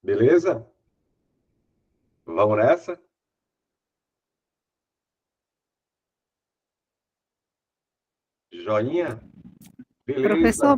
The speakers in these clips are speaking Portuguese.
Beleza? Vamos nessa? Joinha? Beleza. Professor,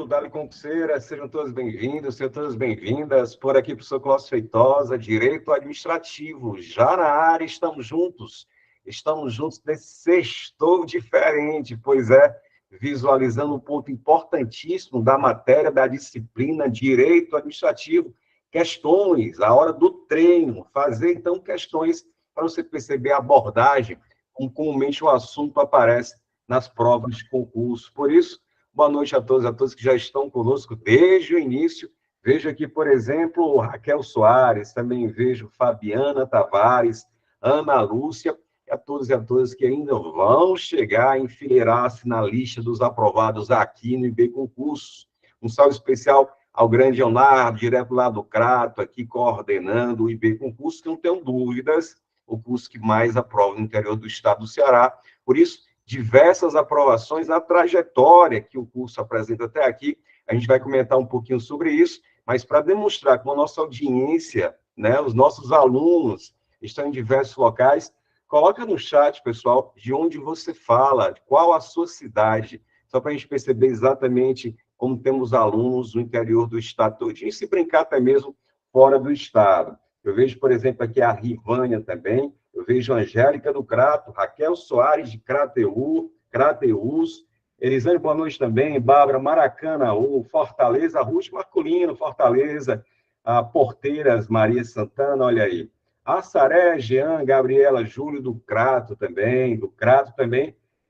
Dali concurseira, sejam todos bem-vindos, sejam todas bem-vindas. Por aqui, professor Cláudio Feitosa, Direito Administrativo. Já na área, estamos juntos. Estamos juntos nesse sextou diferente, pois é, visualizando um ponto importantíssimo da matéria, da disciplina Direito Administrativo. Questões, a hora do treino. Fazer, então, questões para você perceber a abordagem, como comumente o assunto aparece nas provas de concurso. Por isso, boa noite a todos que já estão conosco desde o início. Vejo aqui, por exemplo, Raquel Soares, também vejo Fabiana Tavares, Ana Lúcia, e a todos e a todas que ainda vão chegar a enfileirar-se na lista dos aprovados aqui no IB Concursos. Um salve especial ao grande Leonardo, direto lá do Crato, aqui coordenando o IB Concursos, que não tenho dúvidas, o curso que mais aprova no interior do estado do Ceará. Por isso, diversas aprovações, a trajetória que o curso apresenta até aqui. A gente vai comentar um pouquinho sobre isso, mas para demonstrar que a nossa audiência, né, os nossos alunos estão em diversos locais, coloca no chat, pessoal, de onde você fala, qual a sua cidade, só para a gente perceber exatamente como temos alunos no interior do estado todinho, e se brincar até mesmo fora do estado. Eu vejo, por exemplo, aqui a Rivânia também, eu vejo Angélica do Crato, Raquel Soares de Crateús, Elisane, boa noite também, Bárbara Maracanaú, Fortaleza, Ruth Marculino, Fortaleza, a Porteiras, Maria Santana, olha aí. Assaré, Jean, Gabriela, Júlio do Crato também,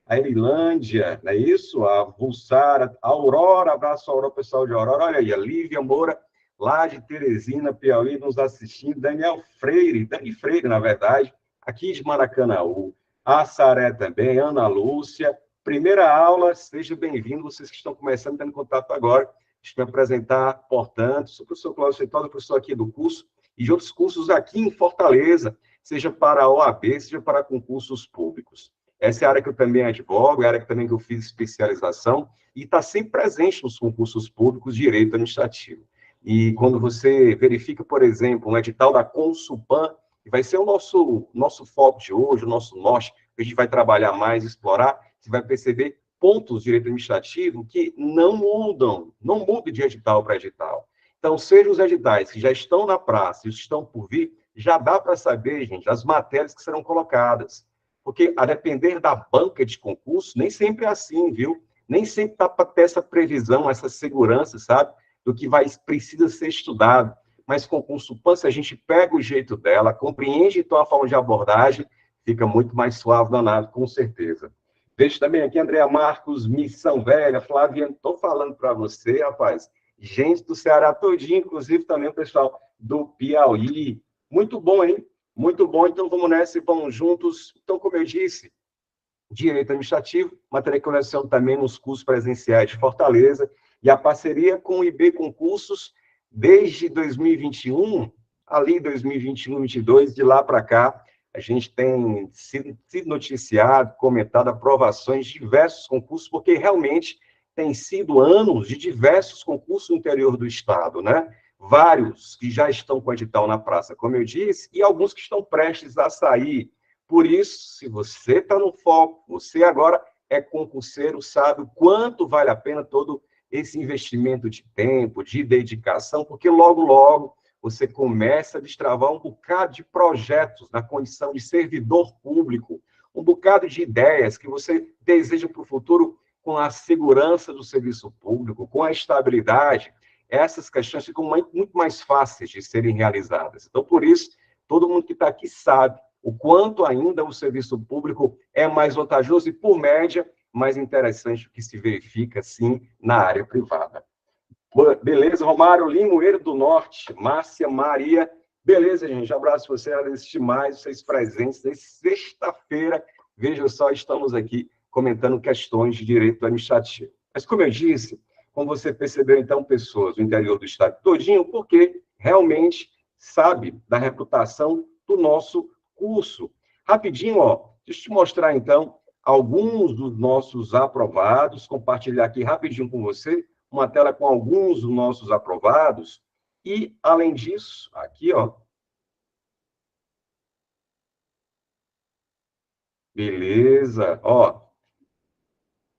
a Erilândia, não é isso? A Vulsara, a Aurora, abraço a Aurora, pessoal de Aurora, olha aí, a Lívia Moura, lá de Teresina, Piauí, nos assistindo, Dani Freire, na verdade, aqui de Maracanaú, a Saré também, Ana Lúcia. Primeira aula, seja bem-vindo, vocês que estão começando, tendo contato agora. Deixa eu me apresentar, portanto, sou o professor Cláudio Feitosa, professor aqui do curso, e de outros cursos aqui em Fortaleza, seja para a OAB, seja para concursos públicos. Essa é a área que eu também advogo, é a área que também que eu fiz especialização, e está sempre presente nos concursos públicos de direito administrativo. E quando você verifica, por exemplo, um edital da Consulpan, que vai ser o nosso foco de hoje, o nosso norte, que a gente vai trabalhar mais, explorar, você vai perceber pontos de direito administrativo que não mudam de edital para edital. Então, sejam os editais que já estão na praça e os que estão por vir, já dá para saber, gente, as matérias que serão colocadas. Porque, a depender da banca de concurso, nem sempre é assim, viu? Nem sempre dá para ter essa previsão, essa segurança, sabe? Do que precisa ser estudado. Mas com Consulpan, se a gente pega o jeito dela, compreende então a forma de abordagem, fica muito mais suave danado, com certeza. Vejo também aqui Andréa Marcos, Missão Velha, Flávia, estou falando para você, rapaz, gente do Ceará todinho, inclusive também o pessoal do Piauí. Muito bom, hein? Muito bom, então vamos nessa e vamos juntos. Então, como eu disse, Direito Administrativo, matéria que eu leciono também nos cursos presenciais de Fortaleza, e a parceria com o IB Concursos desde 2021, ali 2021, 2022, de lá para cá, a gente tem sido noticiado, comentado aprovações de diversos concursos, porque realmente tem sido anos de diversos concursos no interior do Estado, né? Vários que já estão com edital na praça, como eu disse, e alguns que estão prestes a sair. Por isso, se você está no foco, você agora é concurseiro, sabe o quanto vale a pena todo esse investimento de tempo, de dedicação, porque logo, logo, você começa a destravar um bocado de projetos na condição de servidor público, um bocado de ideias que você deseja para o futuro com a segurança do serviço público, com a estabilidade. Essas questões ficam muito mais fáceis de serem realizadas. Então, por isso, todo mundo que está aqui sabe o quanto ainda o serviço público é mais vantajoso e, por média, mais interessante do que se verifica, sim, na área privada. Beleza, Romário Limoeiro do Norte, Márcia Maria. Beleza, gente, abraço você, agradeço demais vocês presentes nessa sexta-feira. Veja só, estamos aqui comentando questões de direito administrativo. Mas, como eu disse, como você percebeu, então, pessoas do interior do estado todinho, porque realmente sabe da reputação do nosso curso. Rapidinho, ó, deixa eu te mostrar, então, alguns dos nossos aprovados, compartilhar aqui rapidinho com você, uma tela com alguns dos nossos aprovados, E, além disso, aqui, ó, beleza, ó,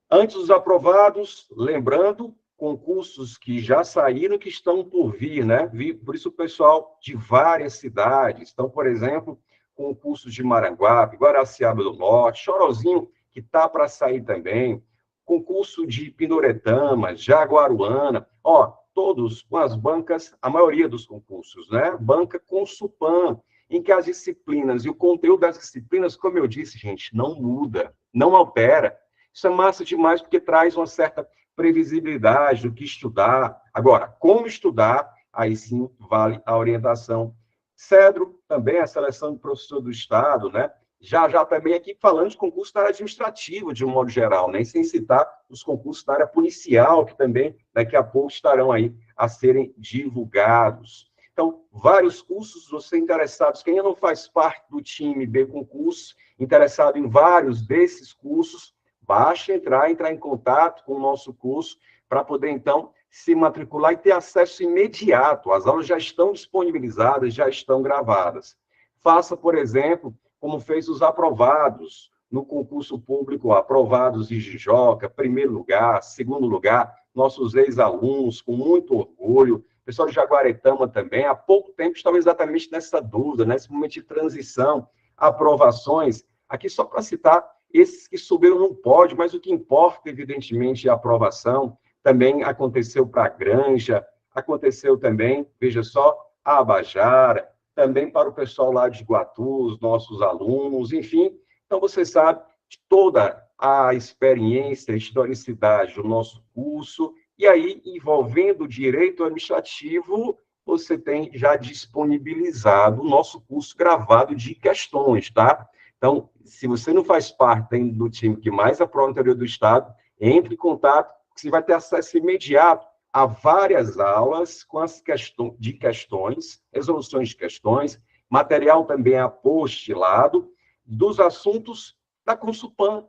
antes dos aprovados, lembrando, concursos que já saíram, que estão por vir, né? Por isso o pessoal de várias cidades. Então, por exemplo, concursos de Maranguape, Guaraciaba do Norte, Chorozinho, que está para sair também, concurso de Pindoretama, Jaguaruana, ó, todos com as bancas, a maioria dos concursos, né? Banca Consulpan, em que as disciplinas e o conteúdo das disciplinas, como eu disse, gente, não muda, não altera. Isso é massa demais, porque traz uma certa previsibilidade do que estudar. Agora, como estudar, aí sim vale a orientação. Cedro, também a seleção de professor do Estado, né? Já também aqui falando de concurso da área administrativa, de um modo geral, né? E sem citar os concursos da área policial, que também daqui a pouco estarão aí a serem divulgados. Então, vários cursos, você interessados, quem ainda não faz parte do time B Concurso, interessado em vários desses cursos, basta entrar em contato com o nosso curso para poder, então, se matricular e ter acesso imediato. As aulas já estão disponibilizadas, já estão gravadas. Faça, por exemplo, como fez os aprovados no concurso público, aprovados de Jijoca, primeiro lugar, segundo lugar, nossos ex-alunos, com muito orgulho, pessoal de Jaguaretama também, há pouco tempo estavam exatamente nessa dúvida, nesse momento de transição, aprovações. Aqui, só para citar, esses que subiram não pode, mas o que importa, evidentemente, é a aprovação. Também aconteceu para a Granja, aconteceu também, veja só, a Abajara, também para o pessoal lá de Iguatu, os nossos alunos, enfim. Então, você sabe de toda a experiência, a historicidade do nosso curso, e aí, envolvendo o direito administrativo, você tem já disponibilizado o nosso curso gravado de questões, tá? Então, se você não faz parte do time que mais aprova no interior do Estado, entre em contato, você vai ter acesso imediato a várias aulas com as questões, resoluções de questões, material também apostilado, dos assuntos da Consulpan,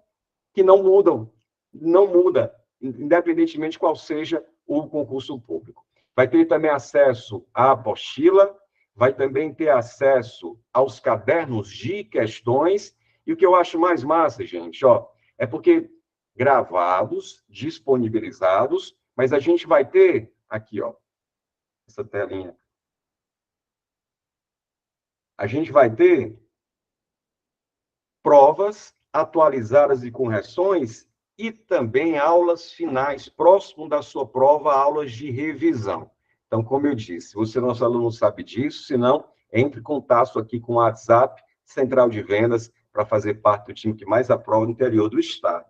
que não muda, independentemente qual seja o concurso público. Vai ter também acesso à apostila, vai também ter acesso aos cadernos de questões, e o que eu acho mais massa, gente, ó, é porque gravados, disponibilizados, mas a gente vai ter aqui, ó, essa telinha. A gente vai ter provas atualizadas e correções e também aulas finais, próximo da sua prova, aulas de revisão. Então, como eu disse, você, nosso aluno, sabe disso, se não, entre em contato aqui com o WhatsApp, Central de Vendas, para fazer parte do time que mais aprova no interior do Estado.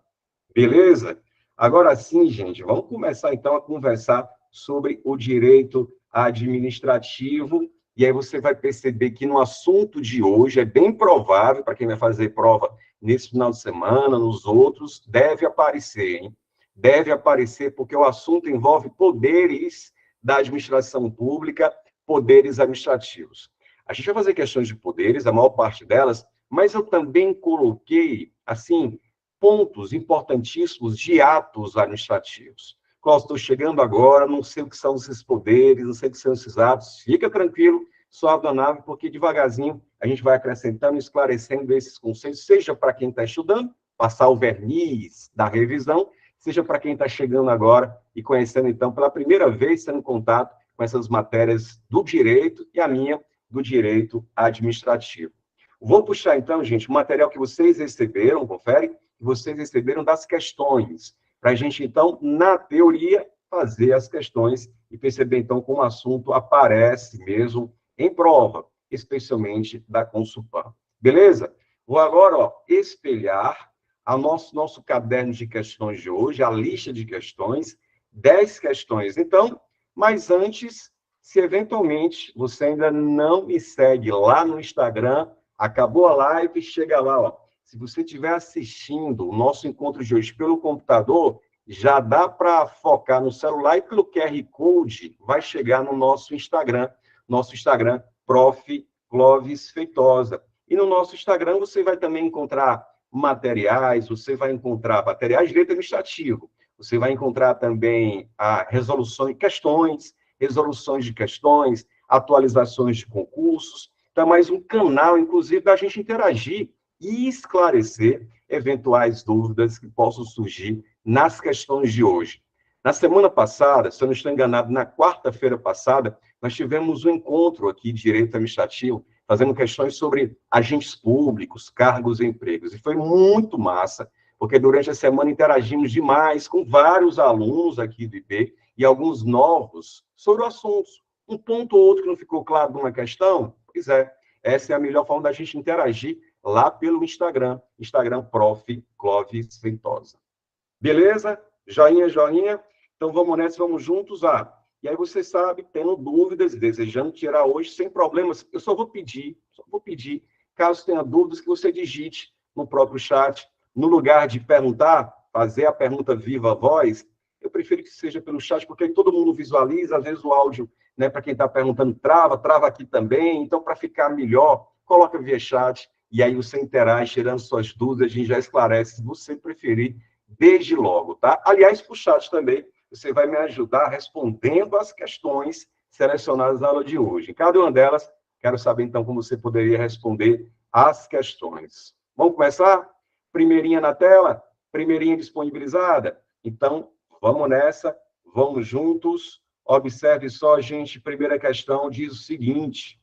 Beleza? Agora sim, gente, vamos começar então a conversar sobre o direito administrativo, e aí você vai perceber que no assunto de hoje é bem provável, para quem vai fazer prova nesse final de semana, nos outros, deve aparecer, hein? Deve aparecer, porque o assunto envolve poderes da administração pública, poderes administrativos. A gente vai fazer questões de poderes, a maior parte delas, mas eu também coloquei, assim, pontos importantíssimos de atos administrativos. Cláudio, estou chegando agora, não sei o que são esses poderes, não sei o que são esses atos. Fica tranquilo, sobe a nave, porque devagarzinho a gente vai acrescentando, esclarecendo esses conceitos, seja para quem está estudando, passar o verniz da revisão, seja para quem está chegando agora e conhecendo, então, pela primeira vez, tendo contato com essas matérias do direito e a minha do direito administrativo. Vou puxar, então, gente, o material que vocês receberam, confere, que vocês receberam das questões, para a gente, então, na teoria, fazer as questões e perceber, então, como o assunto aparece mesmo em prova, especialmente da Consulpan. Beleza? Vou agora, ó, espelhar a nosso caderno de questões de hoje, a lista de questões, 10 questões. Então, mas antes, se eventualmente você ainda não me segue lá no Instagram, acabou a live, chega lá, ó. Se você estiver assistindo o nosso encontro de hoje pelo computador, já dá para focar no celular e pelo QR Code vai chegar no nosso Instagram, Prof. Clóvis Feitosa. E no nosso Instagram você vai também encontrar materiais, você vai encontrar materiais de direito administrativo, você vai encontrar também a resolução e questões resoluções de questões, atualizações de concursos. Então, é mais um canal, inclusive, da gente interagir e esclarecer eventuais dúvidas que possam surgir nas questões de hoje. Na semana passada, se eu não estou enganado, na quarta-feira passada, nós tivemos um encontro aqui de direito administrativo, fazendo questões sobre agentes públicos, cargos e empregos. E foi muito massa, porque durante a semana interagimos demais com vários alunos aqui do IP e alguns novos sobre o assunto. Um ponto ou outro que não ficou claro numa questão, pois é, essa é a melhor forma da gente interagir lá pelo Instagram Prof. Clóvis Feitosa. Beleza? Joinha, joinha. Então, vamos nessa, vamos juntos. E aí você sabe, tendo dúvidas, desejando tirar hoje, sem problemas, eu só vou pedir, caso tenha dúvidas, que você digite no próprio chat, no lugar de perguntar, fazer a pergunta viva a voz, eu prefiro que seja pelo chat, porque aí todo mundo visualiza, às vezes o áudio, né, para quem está perguntando, trava aqui também, então, para ficar melhor, coloca via chat, e aí você interage, tirando suas dúvidas, a gente já esclarece, se você preferir, desde logo, tá? Aliás, para o chat também, você vai me ajudar respondendo as questões selecionadas na aula de hoje. Em cada uma delas, quero saber, então, como você poderia responder as questões. Vamos começar? Primeirinha na tela? Primeirinha disponibilizada? Então, vamos nessa, vamos juntos. Observe só, gente, primeira questão diz o seguinte.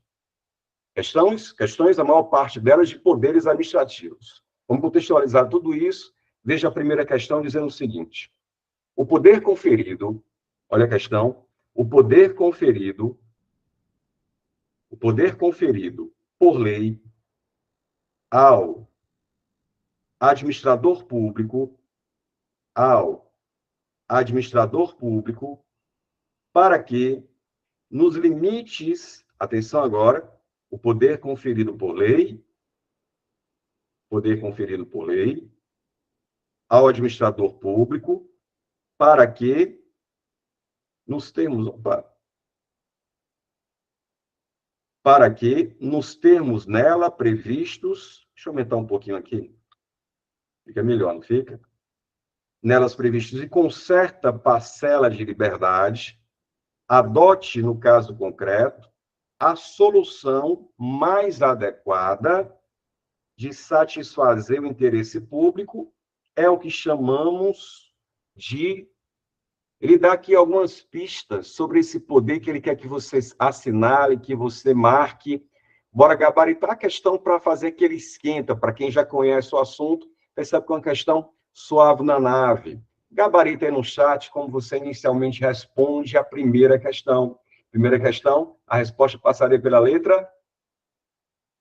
Questões, a maior parte delas, de poderes administrativos. Vamos contextualizar tudo isso. Veja a primeira questão dizendo o seguinte. O poder conferido, olha a questão, o poder conferido por lei ao administrador público, para que, nos limites, atenção agora, o poder conferido por lei ao administrador público, para que, nos termos nela previstos, deixa eu aumentar um pouquinho aqui, fica melhor, não fica? Nelas previstos e com certa parcela de liberdade, adote, no caso concreto, a solução mais adequada de satisfazer o interesse público, é o que chamamos de... Ele dá aqui algumas pistas sobre esse poder que ele quer que você assinale, que você marque. Bora gabaritar a questão para fazer aquele esquenta. Para quem já conhece o assunto, percebe que é uma questão suave na nave. Gabarita aí no chat como você inicialmente responde a primeira questão. Primeira questão, a resposta passaria pela letra.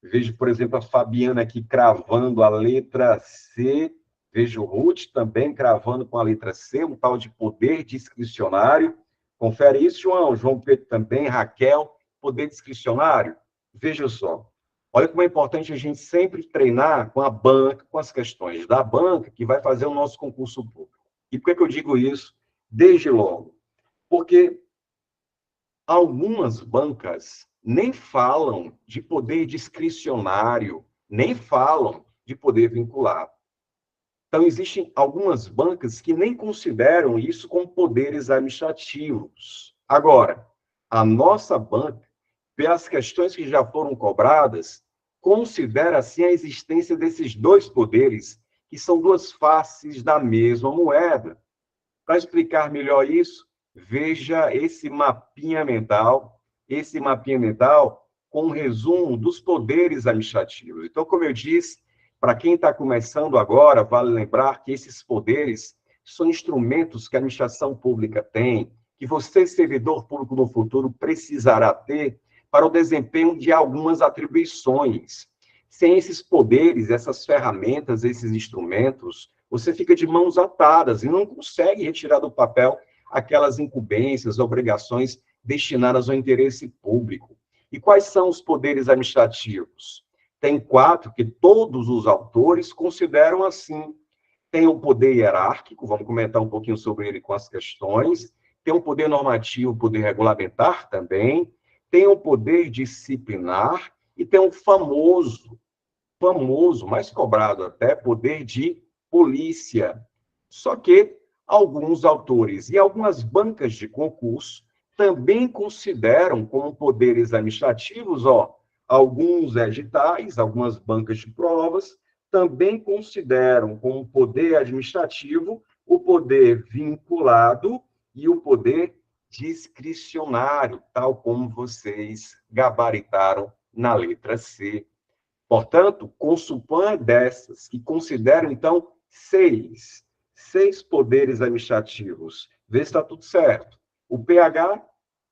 Vejo, por exemplo, a Fabiana aqui cravando a letra C. Vejo o Ruth também cravando com a letra C, um tal de poder discricionário. Confere isso, João. João Pedro também, Raquel, poder discricionário. Veja só. Olha como é importante a gente sempre treinar com a banca, com as questões da banca, que vai fazer o nosso concurso público. E por que eu digo isso? Desde logo. Porque algumas bancas nem falam de poder discricionário, nem falam de poder vinculado. Então, existem algumas bancas que nem consideram isso como poderes administrativos. Agora, a nossa banca, pelas questões que já foram cobradas, considera, assim, a existência desses dois poderes, que são duas faces da mesma moeda. Para explicar melhor isso, veja esse mapinha mental com um resumo dos poderes administrativos. Então, como eu disse, para quem está começando agora, vale lembrar que esses poderes são instrumentos que a administração pública tem, que você, servidor público no futuro, precisará ter para o desempenho de algumas atribuições. Sem esses poderes, essas ferramentas, esses instrumentos, você fica de mãos atadas e não consegue retirar do papel aquelas incumbências, obrigações destinadas ao interesse público. E quais são os poderes administrativos? Tem 4 que todos os autores consideram assim. Tem o poder hierárquico, vamos comentar um pouquinho sobre ele com as questões. Tem o poder normativo, o poder regulamentar também. Tem o poder disciplinar e tem o famoso, mais cobrado até, poder de polícia. Só que alguns autores e algumas bancas de concurso também consideram como poderes administrativos, ó, alguns editais, algumas bancas de provas, também consideram como poder administrativo o poder vinculado e o poder discricionário, tal como vocês gabaritaram na letra C. Portanto, consupan dessas, que consideram, então, seis poderes administrativos. Vê se está tudo certo. O PH,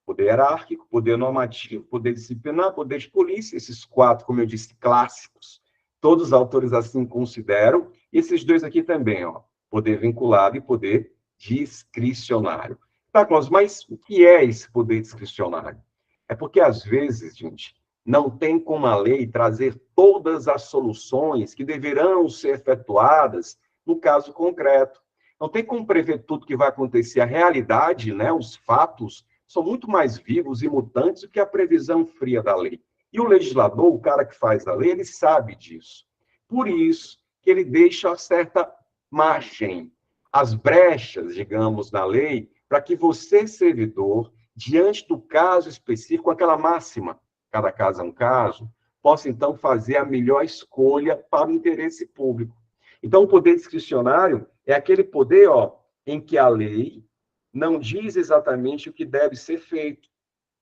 poder hierárquico, poder normativo, poder disciplinar, poder de polícia, esses quatro, como eu disse, clássicos, todos os autores assim consideram, e esses dois aqui também, ó, poder vinculado e poder discricionário. Tá, Cláudio, mas o que é esse poder discricionário? É porque, às vezes, gente, não tem como a lei trazer todas as soluções que deverão ser efetuadas no caso concreto. Não tem como prever tudo que vai acontecer. A realidade, né, os fatos, são muito mais vivos e mutantes do que a previsão fria da lei. E o legislador, o cara que faz a lei, ele sabe disso. Por isso que ele deixa certa margem, as brechas, digamos, na lei, para que você, servidor, diante do caso específico, aquela máxima, cada caso é um caso, possa, então, fazer a melhor escolha para o interesse público. Então, o poder discricionário é aquele poder, ó, em que a lei não diz exatamente o que deve ser feito.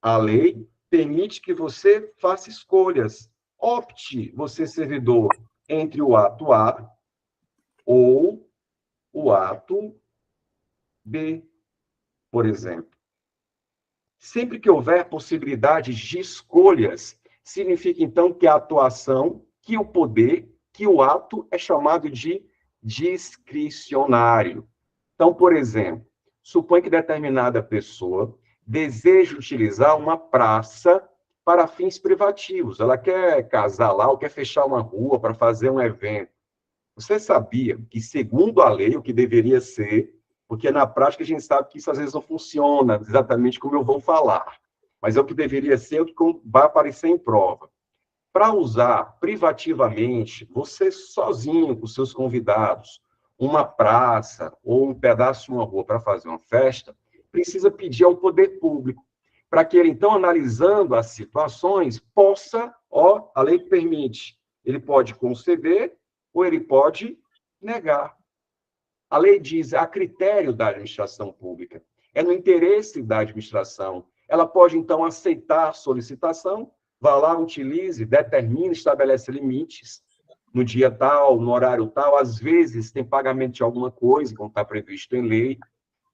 A lei permite que você faça escolhas. Opte, você, servidor, entre o ato A ou o ato B, por exemplo. Sempre que houver possibilidades de escolhas, significa, então, que a atuação, que o poder, que o ato é chamado de discricionário. Então, por exemplo, supõe que determinada pessoa deseja utilizar uma praça para fins privativos. Ela quer casar lá ou quer fechar uma rua para fazer um evento. Você sabia que, segundo a lei, o que deveria ser, porque na prática a gente sabe que isso às vezes não funciona exatamente como eu vou falar, mas é o que deveria ser, o que vai aparecer em prova. Para usar privativamente, você sozinho, com seus convidados, uma praça ou um pedaço de uma rua para fazer uma festa, precisa pedir ao poder público, para que ele, então, analisando as situações, possa, ó, a lei permite, ele pode conceder ou ele pode negar. A lei diz, a critério da administração pública, é no interesse da administração. Ela pode, então, aceitar a solicitação, vá lá, utilize, determine, estabelece limites, no dia tal, no horário tal, às vezes tem pagamento de alguma coisa, como está previsto em lei,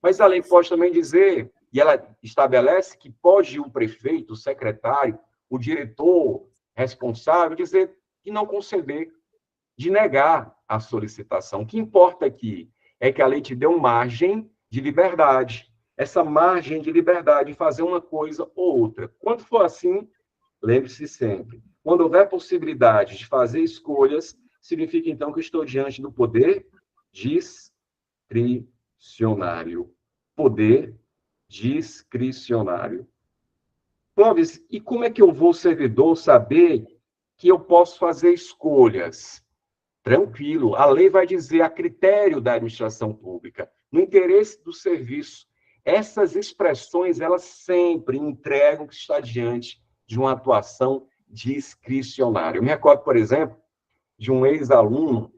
mas a lei pode também dizer, e ela estabelece que pode um prefeito, o secretário, o diretor responsável dizer que não conceder, de negar a solicitação. O que importa aqui é que a lei te deu margem de liberdade. Essa margem de liberdade de fazer uma coisa ou outra. Quando for assim, lembre-se sempre, quando houver possibilidade de fazer escolhas, significa então que eu estou diante do poder discricionário. Poder discricionário. Clóvis, e como é que eu vou, servidor, saber que eu posso fazer escolhas? Tranquilo, a lei vai dizer a critério da administração pública, no interesse do serviço. Essas expressões, elas sempre entregam que está diante de uma atuação discricionária. Eu me recordo, por exemplo, de um ex-aluno,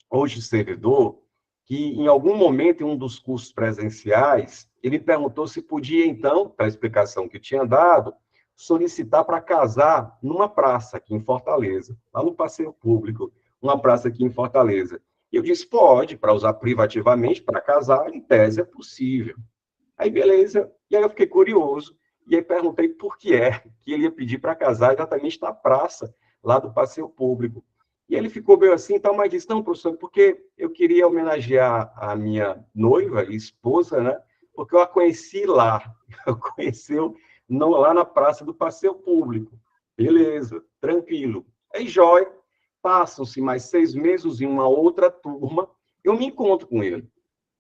hoje servidor, que em algum momento, em um dos cursos presenciais, ele perguntou se podia, então, para a explicação que tinha dado, solicitar para casar numa praça aqui em Fortaleza, lá no passeio público, uma praça aqui em Fortaleza. E eu disse, pode, para usar privativamente, para casar, em tese é possível. Aí, beleza. E aí eu fiquei curioso, e aí perguntei por que é que ele ia pedir para casar exatamente na praça, lá do passeio público. E ele ficou meio assim, então, mas disse, não, professor, porque eu queria homenagear a minha noiva e esposa, né? Porque eu a conheci lá, eu conheci lá na praça do passeio público. Beleza, tranquilo. Aí, jóia, passam-se mais 6 meses em uma outra turma, eu me encontro com ele.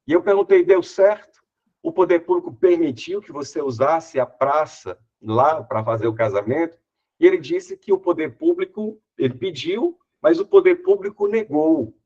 E eu perguntei, deu certo? O poder público permitiu que você usasse a praça lá para fazer o casamento? E ele disse que o poder público, ele pediu, mas o poder público negou.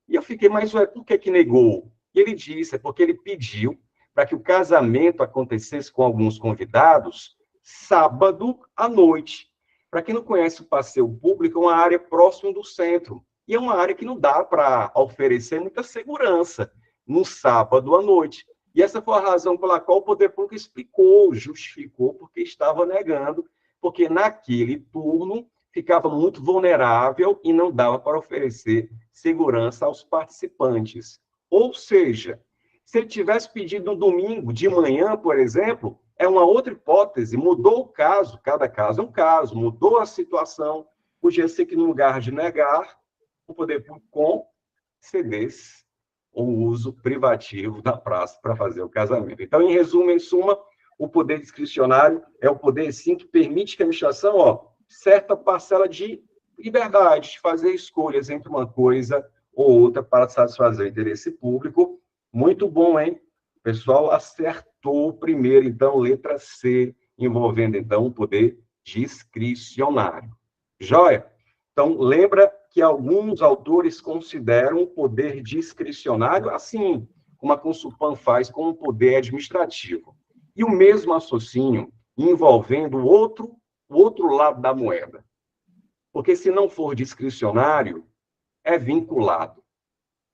E eu fiquei, mas ué, por que negou? E ele disse, é porque ele pediu para que o casamento acontecesse com alguns convidados sábado à noite. Para quem não conhece o Passeio Público, é uma área próxima do centro. E é uma área que não dá para oferecer muita segurança no sábado à noite. E essa foi a razão pela qual o poder público explicou, justificou, porque estava negando, porque naquele turno ficava muito vulnerável e não dava para oferecer segurança aos participantes. Ou seja, se ele tivesse pedido no domingo de manhã, por exemplo, é uma outra hipótese, mudou o caso, cada caso é um caso, mudou a situação, podia ser que no lugar de negar, o poder público concedesse o uso privativo da praça para fazer o casamento. Então, em resumo, em suma, o poder discricionário é o poder, sim, que permite que a administração, certa parcela de liberdade, de fazer escolhas entre uma coisa ou outra para satisfazer o interesse público. Muito bom, hein? O pessoal acertou primeiro, então, letra C, envolvendo, então, o poder discricionário. Joia? Então, lembra que alguns autores consideram o poder discricionário assim, como a Consulpan faz com o poder administrativo. E o mesmo raciocínio envolvendo o outro lado da moeda. Porque se não for discricionário, é vinculado.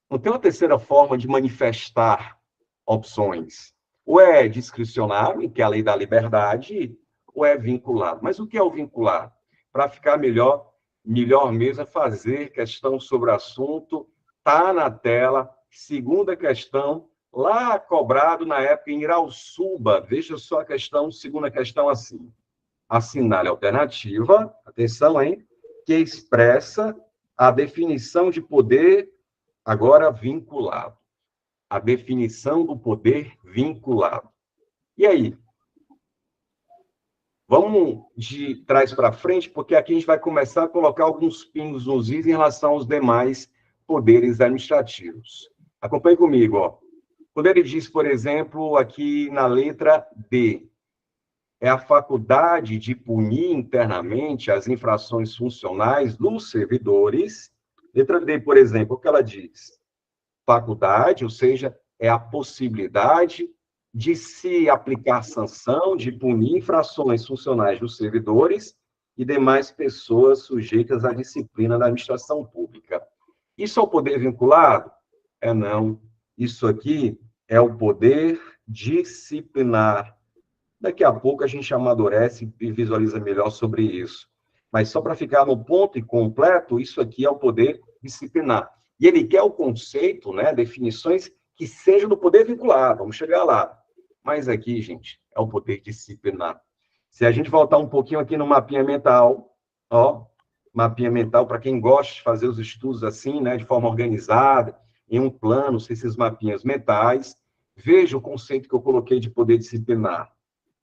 Não tem uma terceira forma de manifestar opções. Ou é discricionário, que é a lei da liberdade, ou é vinculado. Mas o que é o vinculado? Para ficar melhor mesmo é fazer questão sobre o assunto, está na tela. Segunda questão, lá cobrado na época em Irauçuba, veja só a questão, segunda questão assim. Assinale a alternativa, atenção, hein, que expressa a definição de poder agora vinculado. A definição do poder vinculado. E aí? Vamos de trás para frente, porque aqui a gente vai começar a colocar alguns pingos nos is em relação aos demais poderes administrativos. Acompanhe comigo, ó. Quando ele diz, por exemplo, aqui na letra D, é a faculdade de punir internamente as infrações funcionais dos servidores. Letra D, por exemplo, o que ela diz? Faculdade, ou seja, é a possibilidade de se aplicar sanção, de punir infrações funcionais dos servidores e demais pessoas sujeitas à disciplina da administração pública. Isso é o poder vinculado? É não. Isso aqui é o poder disciplinar. Daqui a pouco a gente amadurece e visualiza melhor sobre isso. Mas só para ficar no ponto e completo, isso aqui é o poder disciplinar. E ele quer o conceito, né, definições que sejam do poder vinculado. Vamos chegar lá. Mas aqui, gente, é o poder disciplinar. Se a gente voltar um pouquinho aqui no mapinha mental, ó, mapinha mental, para quem gosta de fazer os estudos assim, né, de forma organizada, em um plano, esses mapinhas mentais, veja o conceito que eu coloquei de poder disciplinar.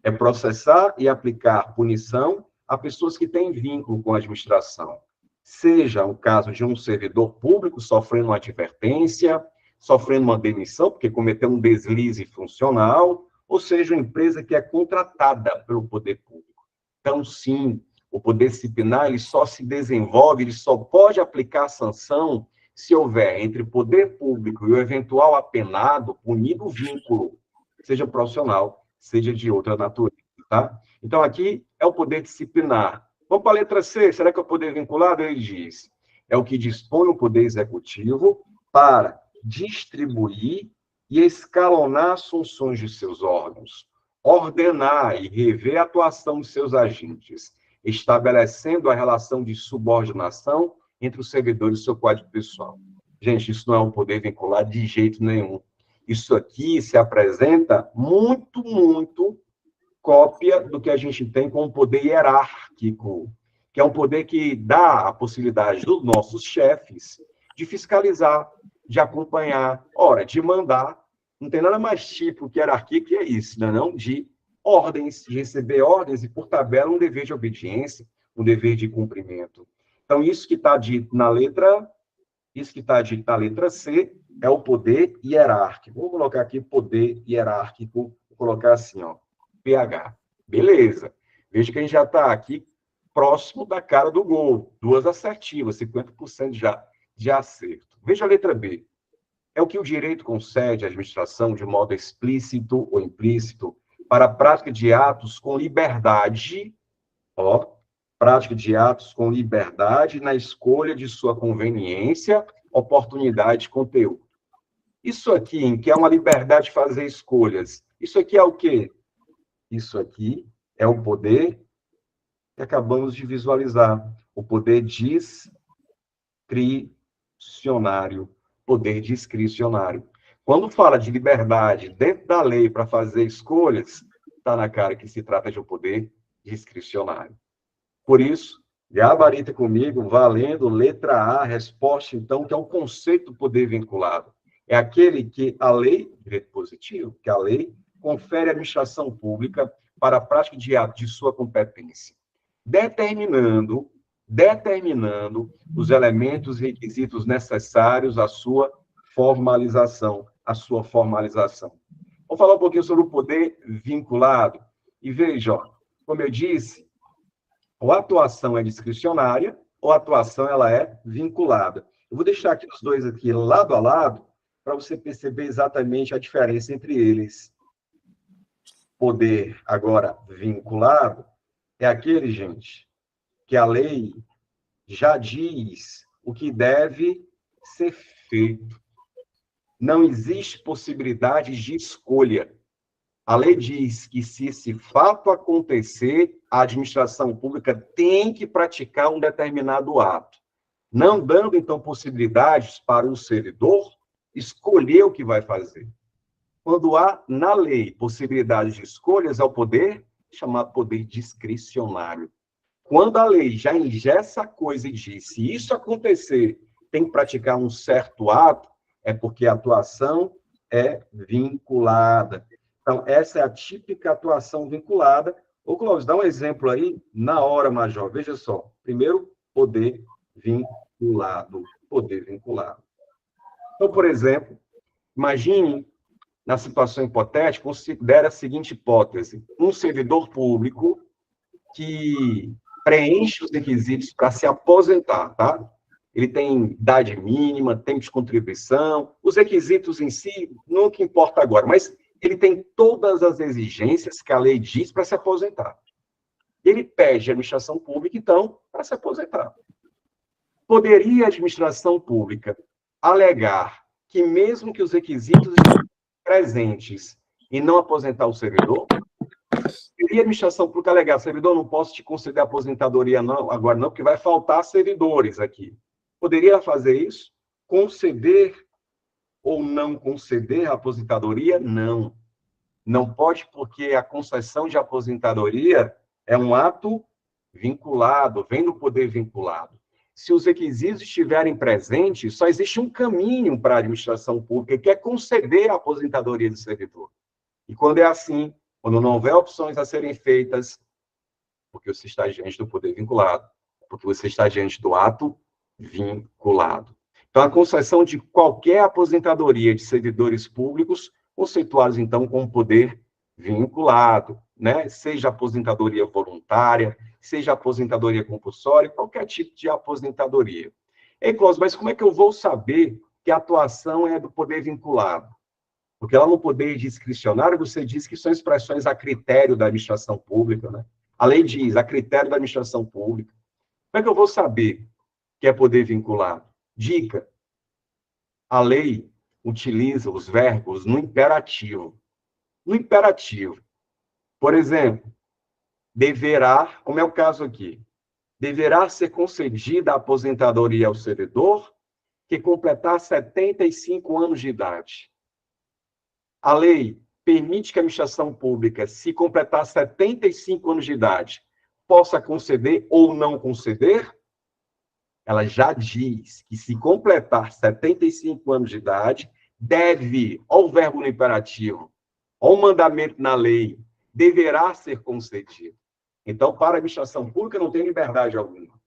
É processar e aplicar punição a pessoas que têm vínculo com a administração. Seja o caso de um servidor público sofrendo uma advertência, sofrendo uma demissão, porque cometeu um deslize funcional, ou seja, uma empresa que é contratada pelo poder público. Então, sim, o poder disciplinar ele só se desenvolve, ele só pode aplicar sanção se houver entre o poder público e o eventual apenado, punido o vínculo, seja profissional, seja de outra natureza, tá? Então, aqui é o poder disciplinar. Vamos para a letra C, será que é o poder vinculado? Ele diz, é o que dispõe o poder executivo para distribuir e escalonar as funções de seus órgãos, ordenar e rever a atuação de seus agentes, estabelecendo a relação de subordinação entre os servidores e seu quadro pessoal. Gente, isso não é um poder vinculado de jeito nenhum. Isso aqui se apresenta muito cópia do que a gente tem com o poder hierárquico, que é um poder que dá a possibilidade dos nossos chefes de fiscalizar, de acompanhar, ora, de mandar. Não tem nada mais tipo que hierarquia que é isso, né? Não de ordens, de receber ordens e, por tabela, um dever de obediência, um dever de cumprimento. Então, isso que está dito na letra C é o poder hierárquico. Vou colocar aqui poder hierárquico, vou colocar assim, ó, PH. Beleza. Veja que a gente já está aqui próximo da cara do gol. Duas assertivas, 50% já de acerto. Veja a letra B. é o que o direito concede à administração de modo explícito ou implícito para a prática de atos com liberdade, ó, prática de atos com liberdade na escolha de sua conveniência, oportunidade e conteúdo. Isso aqui, em que é uma liberdade de fazer escolhas, isso aqui é o quê? Isso aqui é o poder que acabamos de visualizar, o poder discricionário, poder discricionário. Quando fala de liberdade dentro da lei para fazer escolhas, está na cara que se trata de um poder discricionário. Por isso, gabarita comigo, valendo letra A, resposta, então, que é o conceito do poder vinculado. É aquele que a lei, direito positivo, que a lei confere à administração pública para a prática de atos de sua competência, determinando os elementos e requisitos necessários à sua formalização, Vamos falar um pouquinho sobre o poder vinculado. E veja, ó, como eu disse, ou a atuação é discricionária, ou a atuação ela é vinculada. Eu vou deixar aqui os dois aqui lado a lado, para você perceber exatamente a diferença entre eles. Poder, agora, vinculado, é aquele, gente, que a lei já diz o que deve ser feito. Não existe possibilidade de escolha. A lei diz que, se esse fato acontecer, a administração pública tem que praticar um determinado ato, não dando, então, possibilidades para o servidor escolher o que vai fazer. Quando há, na lei, possibilidade de escolhas, é o poder chamado poder discricionário. Quando a lei já engessa a coisa e diz, se isso acontecer, tem que praticar um certo ato, é porque a atuação é vinculada. Então, essa é a típica atuação vinculada. Ô, Clóvis, dá um exemplo aí, na hora, Major. Veja só. Primeiro, poder vinculado. Poder vinculado. Então, por exemplo, imagine, na situação hipotética, considere a seguinte hipótese. Um servidor público que preenche os requisitos para se aposentar, tá? Ele tem idade mínima, tempo de contribuição, os requisitos em si, nunca importa agora, mas ele tem todas as exigências que a lei diz para se aposentar. Ele pede à administração pública, então, para se aposentar. Poderia a administração pública alegar que, mesmo que os requisitos estejam presentes e não aposentar o servidor? Poderia a administração pública alegar, servidor, não posso te conceder aposentadoria não, agora não, porque vai faltar servidores aqui. Poderia fazer isso? Conceder ou não conceder a aposentadoria? Não. Não pode, porque a concessão de aposentadoria é um ato vinculado, vem do poder vinculado. Se os requisitos estiverem presentes, só existe um caminho para a administração pública, que é conceder a aposentadoria do servidor. E quando é assim, quando não houver opções a serem feitas, porque você está diante do poder vinculado, porque você está diante do ato vinculado. Então, a concessão de qualquer aposentadoria de servidores públicos, conceituados, então, como poder vinculado, né? Seja aposentadoria voluntária, seja aposentadoria compulsória, qualquer tipo de aposentadoria. Ei, Clóvis, mas como é que eu vou saber que a atuação é do poder vinculado? Porque lá no poder discricionário, você diz que são expressões a critério da administração pública, né? A lei diz, a critério da administração pública. Como é que eu vou saber que é poder vinculado? Dica: a lei utiliza os verbos no imperativo. No imperativo. Por exemplo, deverá, como é o caso aqui, deverá ser concedida a aposentadoria ao servidor que completar 75 anos de idade. A lei permite que a administração pública, se completar 75 anos de idade, possa conceder ou não conceder? Ela já diz que, se completar 75 anos de idade, deve, olha o verbo no imperativo, olha o mandamento na lei, deverá ser concedido. Então, para a administração pública, não tem liberdade alguma.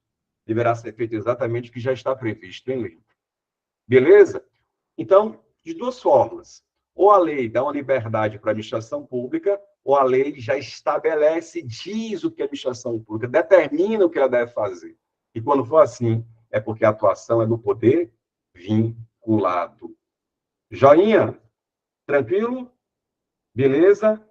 Deverá ser feito exatamente o que já está previsto em lei. Beleza? Então, de duas formas. Ou a lei dá uma liberdade para a administração pública, ou a lei já estabelece, diz o que a administração pública, determina o que ela deve fazer. E quando for assim, é porque a atuação é do poder vinculado. Joinha? Tranquilo? Beleza?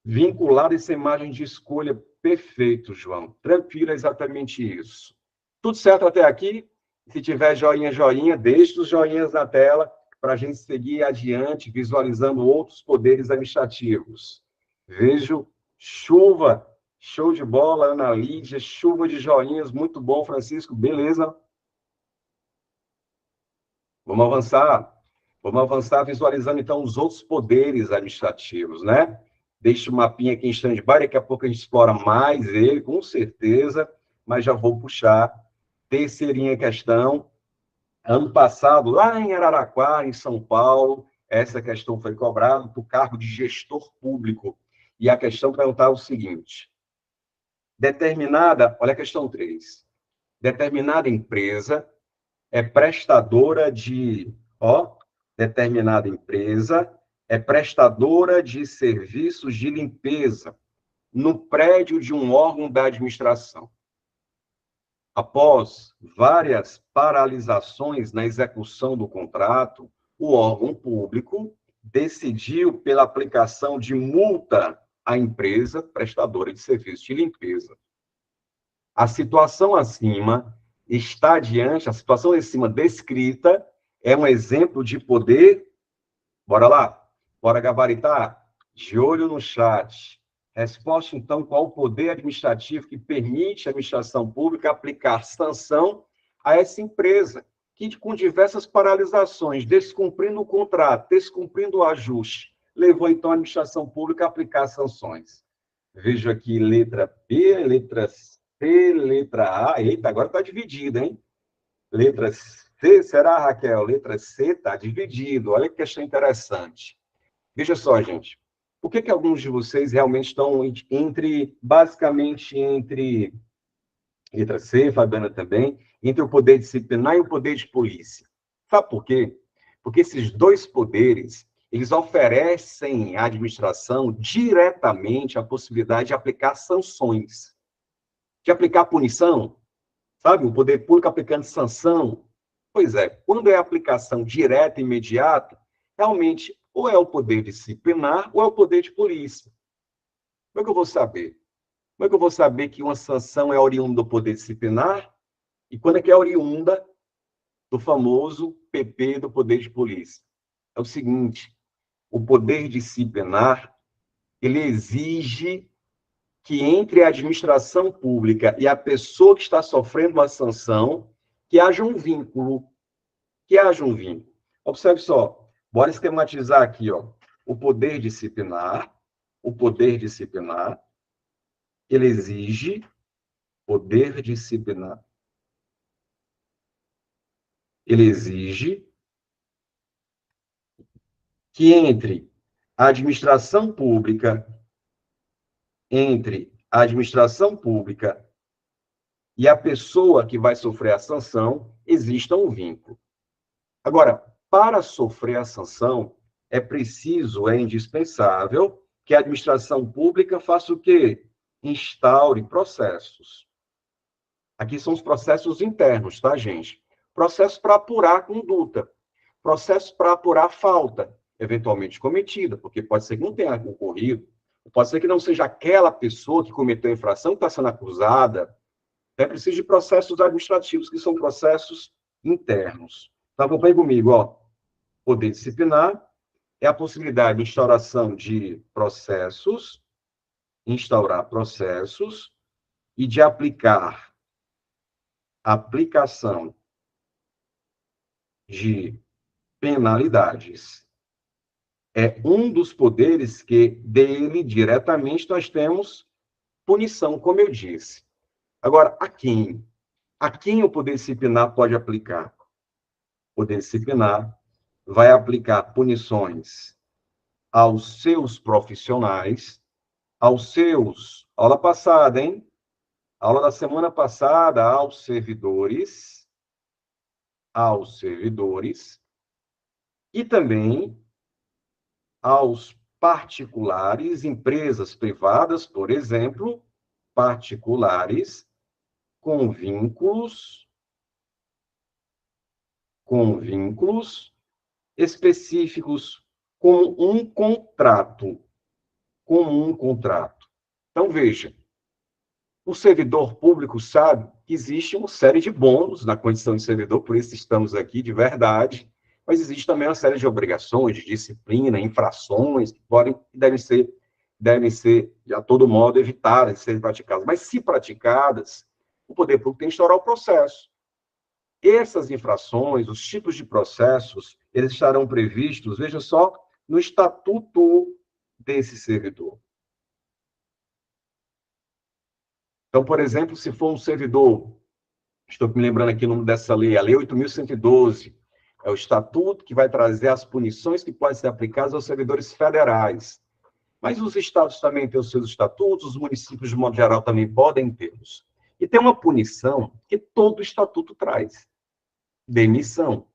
Vinculado essa imagem de escolha. Perfeito, João. Tranquilo, é exatamente isso. Tudo certo até aqui? Se tiver joinha, joinha, deixe os joinhas na tela para a gente seguir adiante, visualizando outros poderes administrativos. Vejo chuva, show de bola, Ana Lídia, chuva de joinhas, muito bom, Francisco, beleza? Vamos avançar. Vamos avançar visualizando, então, os outros poderes administrativos, né? Deixa o mapinha aqui em stand-by, daqui a pouco a gente explora mais ele, com certeza, mas já vou puxar. Terceirinha questão. Ano passado, lá em Araraquara, em São Paulo, essa questão foi cobrada para o cargo de gestor público. E a questão perguntava o seguinte: olha a questão 3. Determinada empresa é prestadora de, determinada empresa é prestadora de serviços de limpeza no prédio de um órgão da administração. Após várias paralisações na execução do contrato, o órgão público decidiu pela aplicação de multa à empresa prestadora de serviços de limpeza. A situação acima descrita é um exemplo de poder. Bora lá? Bora gabaritar? De olho no chat. Resposta, então, qual o poder administrativo que permite à administração pública aplicar sanção a essa empresa, que, com diversas paralisações, descumprindo o contrato, descumprindo o ajuste, levou, então, a administração pública a aplicar sanções. Vejo aqui letra B, letra C, letra A. Eita, agora está dividido, hein? Letra C, será, Raquel? Letra C está dividido. Olha que questão interessante. Veja só, gente. Por que alguns de vocês realmente estão basicamente entre letra C, Fabiana também, entre o poder disciplinar e o poder de polícia? Sabe por quê? Porque esses dois poderes, eles oferecem à administração diretamente a possibilidade de aplicar sanções, de aplicar punição, sabe? O poder público aplicando sanção. Pois é, quando é aplicação direta e imediata, realmente ou é o poder disciplinar ou é o poder de polícia. Como é que eu vou saber? Como é que eu vou saber que uma sanção é oriunda do poder disciplinar e quando é que é oriunda do famoso PP do poder de polícia? É o seguinte, o poder disciplinar, ele exige que entre a administração pública e a pessoa que está sofrendo uma sanção, que haja um vínculo. Que haja um vínculo. Observe só, bora esquematizar aqui, ó. O poder disciplinar, ele exige, poder disciplinar, ele exige que entre a administração pública e a pessoa que vai sofrer a sanção, exista um vínculo. Agora, para sofrer a sanção, é preciso, é indispensável que a administração pública faça o quê? Instaure processos. Aqui são os processos internos, tá, gente? Processos para apurar a conduta, processos para apurar a falta, eventualmente cometida, porque pode ser que não tenha ocorrido, pode ser que não seja aquela pessoa que cometeu a infração que está sendo acusada. É preciso de processos administrativos, que são processos internos. Então, acompanhe comigo, ó. Poder disciplinar é a possibilidade de instaurar processos e de aplicação de penalidades. É um dos poderes que, dele, diretamente, nós temos punição, como eu disse. Agora, a quem? A quem o poder disciplinar pode aplicar? O poder disciplinar vai aplicar punições aos seus profissionais, aula passada, hein? Aula da semana passada, aos servidores e também aos particulares, empresas privadas, por exemplo, particulares com vínculos específicos como um contrato. Então, veja, o servidor público sabe que existe uma série de bônus na condição de servidor, por isso estamos aqui de verdade, mas existe também uma série de obrigações, de disciplina, infrações, que devem ser, de a todo modo, evitadas de serem praticadas. Mas, se praticadas, o poder público tem que instaurar o processo. Essas infrações, os tipos de processos, eles estarão previstos, veja só, no estatuto desse servidor. Então, por exemplo, se for um servidor, estou me lembrando aqui o nome dessa lei, a Lei 8.112, é o estatuto que vai trazer as punições que podem ser aplicadas aos servidores federais. Mas os estados também têm os seus estatutos, os municípios, de modo geral, também podem tê-los. E tem uma punição que todo estatuto traz: demissão,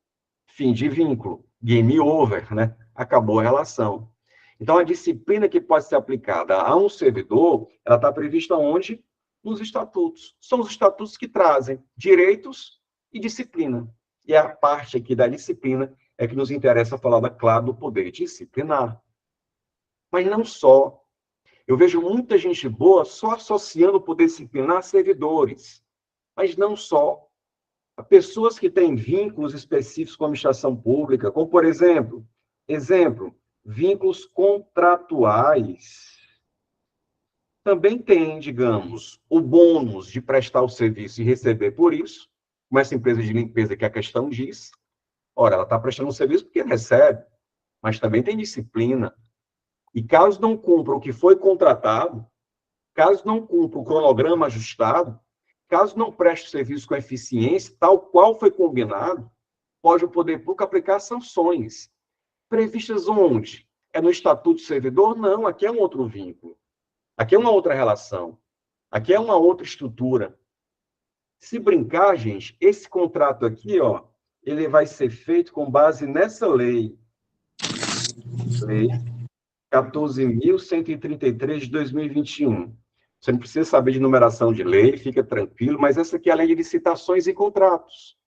fim de vínculo, game over, né? Acabou a relação. Então, a disciplina que pode ser aplicada a um servidor, ela está prevista onde? Nos estatutos. São os estatutos que trazem direitos e disciplina. E a parte aqui da disciplina é que nos interessa falar, claro, do poder disciplinar. Mas não só. Eu vejo muita gente boa só associando o poder disciplinar a servidores. Mas não só. Pessoas que têm vínculos específicos com a administração pública, como, por exemplo, vínculos contratuais, também têm, digamos, o bônus de prestar o serviço e receber por isso, como essa empresa de limpeza que a questão diz. Ora, ela está prestando um serviço porque recebe, mas também tem disciplina. E caso não cumpra o que foi contratado, caso não cumpra o cronograma ajustado, caso não preste o serviço com eficiência, tal qual foi combinado, pode o poder público aplicar sanções. Previstas onde? É no Estatuto do Servidor? Não, aqui é um outro vínculo. Aqui é uma outra relação. Aqui é uma outra estrutura. Se brincar, gente, esse contrato aqui, ó, ele vai ser feito com base nessa lei. Lei 14.133 de 2021. Você não precisa saber de numeração de lei, fica tranquilo, mas essa aqui é a lei de licitações e contratos.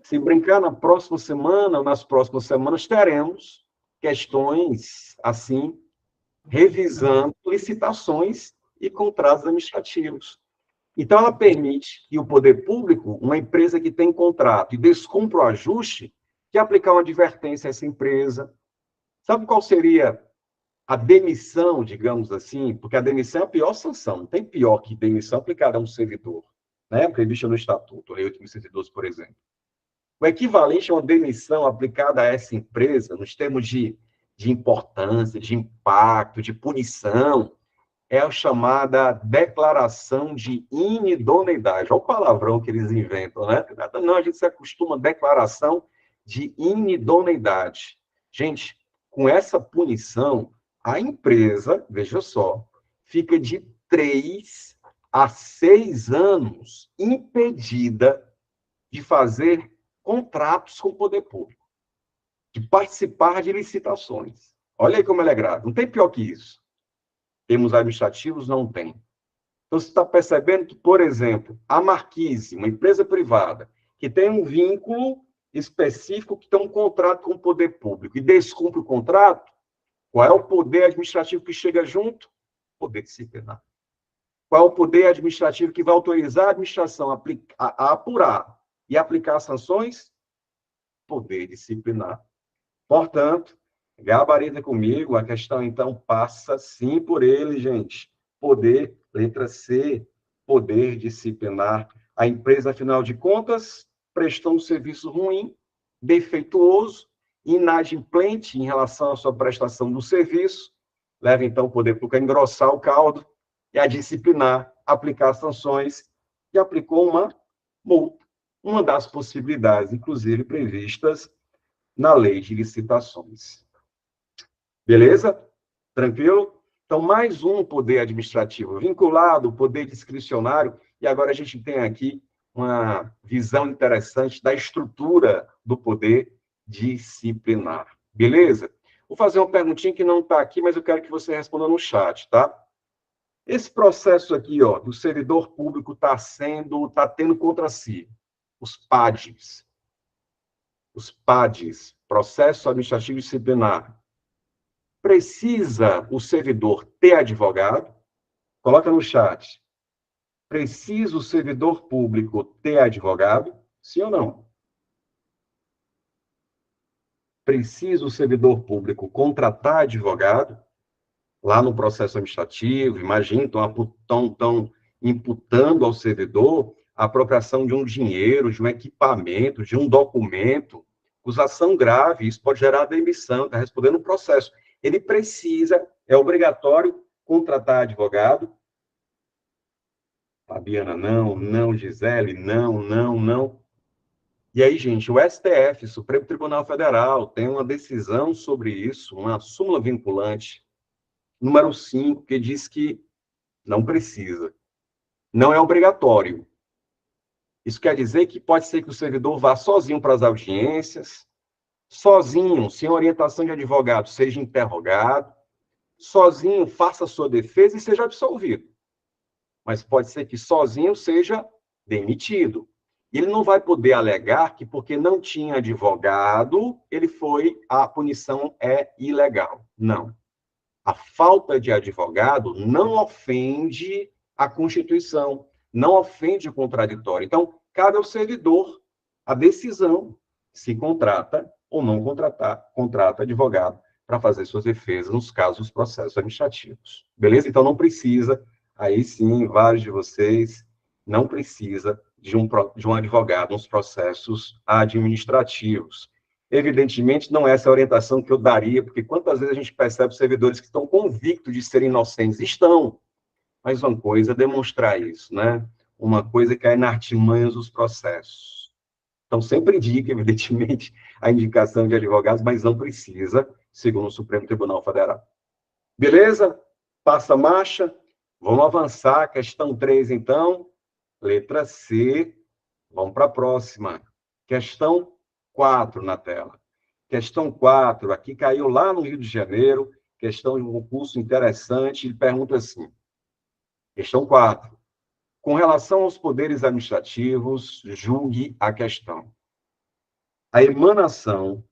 Se brincar, na próxima semana, ou nas próximas semanas, teremos questões, assim, revisando licitações e contratos administrativos. Então, ela permite que o poder público, uma empresa que tem contrato e descumpra o ajuste, que aplicar uma advertência a essa empresa. Sabe qual seria a demissão, digamos assim? Porque a demissão é a pior sanção. Não tem pior que demissão aplicada a um servidor, né? Prevista no Estatuto, Lei 8.112, por exemplo. O equivalente a uma demissão aplicada a essa empresa, nos termos de importância, de impacto, de punição, é a chamada declaração de inidoneidade. Olha o palavrão que eles inventam, né? Não, a gente se acostuma a declaração de inidoneidade. Gente, com essa punição, a empresa, veja só, fica de 3 a 6 anos impedida de fazer contratos com o poder público, de participar de licitações. Olha aí como ela é grave. Não tem pior que isso. Termos administrativos, não tem. Então, você está percebendo que, por exemplo, a Marquise, uma empresa privada, que tem um vínculo específico, que tem um contrato com o poder público, e descumpre o contrato, qual é o poder administrativo que chega junto? Poder disciplinar. Qual é o poder administrativo que vai autorizar a administração a apurar e aplicar sanções? Poder disciplinar. Portanto, gabarita comigo, a questão, então, passa sim por ele, gente. Poder, letra C, poder disciplinar. A empresa, afinal de contas, prestou um serviço ruim, defeituoso, inadimplente em relação à sua prestação do serviço, leva, então, o poder público a engrossar o caldo e a disciplinar, aplicar sanções, e aplicou uma multa, uma das possibilidades, inclusive, previstas na lei de licitações. Beleza? Tranquilo? Então, mais um poder administrativo vinculado, poder discricionário, e agora a gente tem aqui uma visão interessante da estrutura do poder disciplinar. Beleza? Vou fazer uma perguntinha que não está aqui, mas eu quero que você responda no chat, tá? Esse processo aqui, ó, do servidor público está tendo contra si os PADs, processo administrativo disciplinar, precisa o servidor ter advogado? Coloca no chat. Precisa o servidor público ter advogado? Sim ou não? Precisa o servidor público contratar advogado? Lá no processo administrativo, imagina, estão imputando ao servidor a apropriação de um dinheiro, de um equipamento, de um documento, acusação grave, isso pode gerar demissão, está respondendo o processo. Ele precisa, é obrigatório contratar advogado? Fabiana, não, não, Gisele, não, não, não. E aí, gente, o STF, Supremo Tribunal Federal, tem uma decisão sobre isso, uma súmula vinculante, número 5, que diz que não precisa. Não é obrigatório. Isso quer dizer que pode ser que o servidor vá sozinho para as audiências, sozinho, sem orientação de advogado, seja interrogado, sozinho faça a sua defesa e seja absolvido. Mas pode ser que sozinho seja demitido. Ele não vai poder alegar que porque não tinha advogado, a punição é ilegal. Não. A falta de advogado não ofende a Constituição, não ofende o contraditório. Então, cabe ao servidor a decisão se contrata ou não contrata advogado para fazer suas defesas nos casos dos processos administrativos. Beleza? Então, não precisa, aí sim, vários de vocês, não precisa de um advogado nos processos administrativos. Evidentemente, não é essa a orientação que eu daria, porque quantas vezes a gente percebe servidores que estão convictos de serem inocentes? Estão. Mas uma coisa é demonstrar isso, né? Uma coisa é cair na artimanhas dos processos. Então, sempre indica, evidentemente, a indicação de advogados, mas não precisa, segundo o Supremo Tribunal Federal. Beleza? Passa a marcha. Vamos avançar. Questão 3, então. Letra C. Vamos para a próxima. Questão 4 na tela. Questão 4, aqui caiu lá no Rio de Janeiro, questão de um concurso interessante, ele pergunta assim, questão 4, com relação aos poderes administrativos, julgue a questão. A emanação,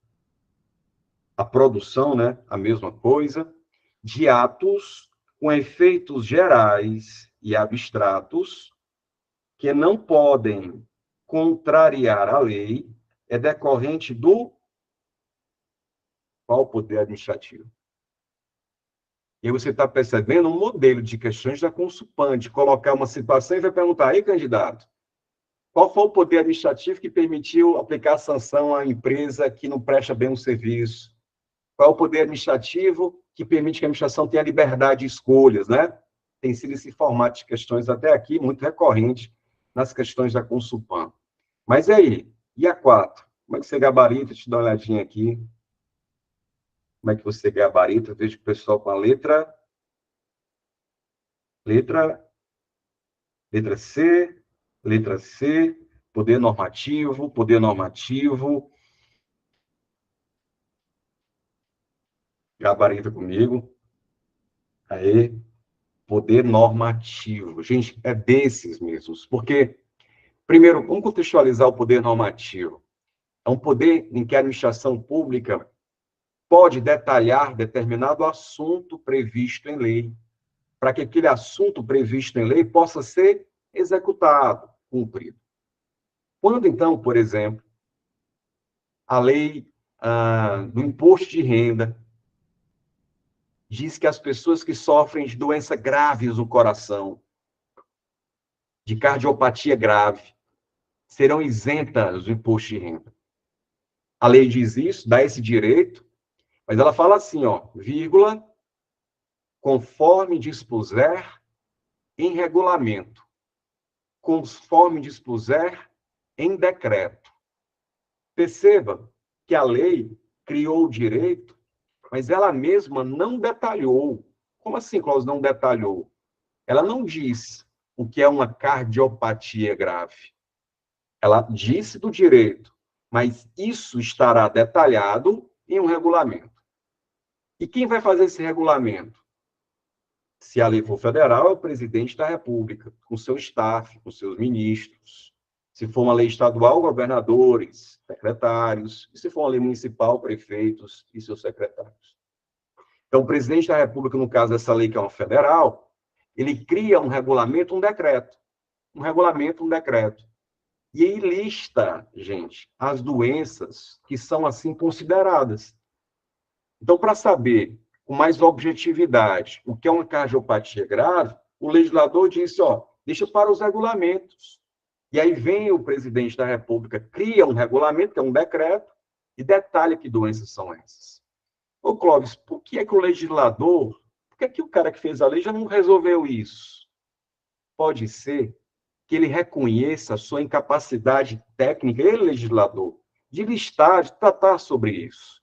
a produção, né, a mesma coisa, de atos com efeitos gerais e abstratos que não podem contrariar a lei é decorrente do qual poder administrativo? E aí você está percebendo um modelo de questões da Consulpan, de colocar uma situação e vai perguntar, aí, candidato, qual foi o poder administrativo que permitiu aplicar sanção à empresa que não presta bem o serviço? Qual é o poder administrativo que permite que a administração tenha liberdade de escolhas, né? Tem sido esse formato de questões até aqui muito recorrente nas questões da Consulpan. Mas e aí? E a 4? Como é que você gabarita? Deixa eu dar uma olhadinha aqui. Como é que você gabarita? Eu vejo o pessoal com a letra C, poder normativo, gabarita comigo. Aí, poder normativo. Gente, é desses mesmos, porque, primeiro, vamos contextualizar o poder normativo. É um poder em que a administração pública pode detalhar determinado assunto previsto em lei, para que aquele assunto previsto em lei possa ser executado, cumprido. Quando, então, por exemplo, a lei do imposto de renda diz que as pessoas que sofrem de doenças graves do coração, de cardiopatia grave, serão isentas do imposto de renda. A lei diz isso, dá esse direito, mas ela fala assim, ó, vírgula, conforme dispuser em regulamento, conforme dispuser em decreto. Perceba que a lei criou o direito, mas ela mesma não detalhou. Como assim, Cláudio, não detalhou? Ela não diz o que é uma cardiopatia grave. Ela disse do direito, mas isso estará detalhado em um regulamento. E quem vai fazer esse regulamento? Se a lei for federal, é o presidente da República, com seu staff, com seus ministros. Se for uma lei estadual, governadores, secretários. E se for uma lei municipal, prefeitos e seus secretários. Então, o presidente da República, no caso dessa lei que é uma federal, ele cria um regulamento, um decreto. Um regulamento, um decreto. E aí lista, gente, as doenças que são assim consideradas. Então, para saber com mais objetividade o que é uma cardiopatia grave, o legislador disse, deixa para os regulamentos. E aí vem o presidente da República, cria um regulamento, que é um decreto, e detalha que doenças são essas. Ô, Clóvis, por que é que o legislador, por que é que o cara que fez a lei já não resolveu isso? Pode ser que ele reconheça a sua incapacidade técnica, ele, legislador, de listar, de tratar sobre isso.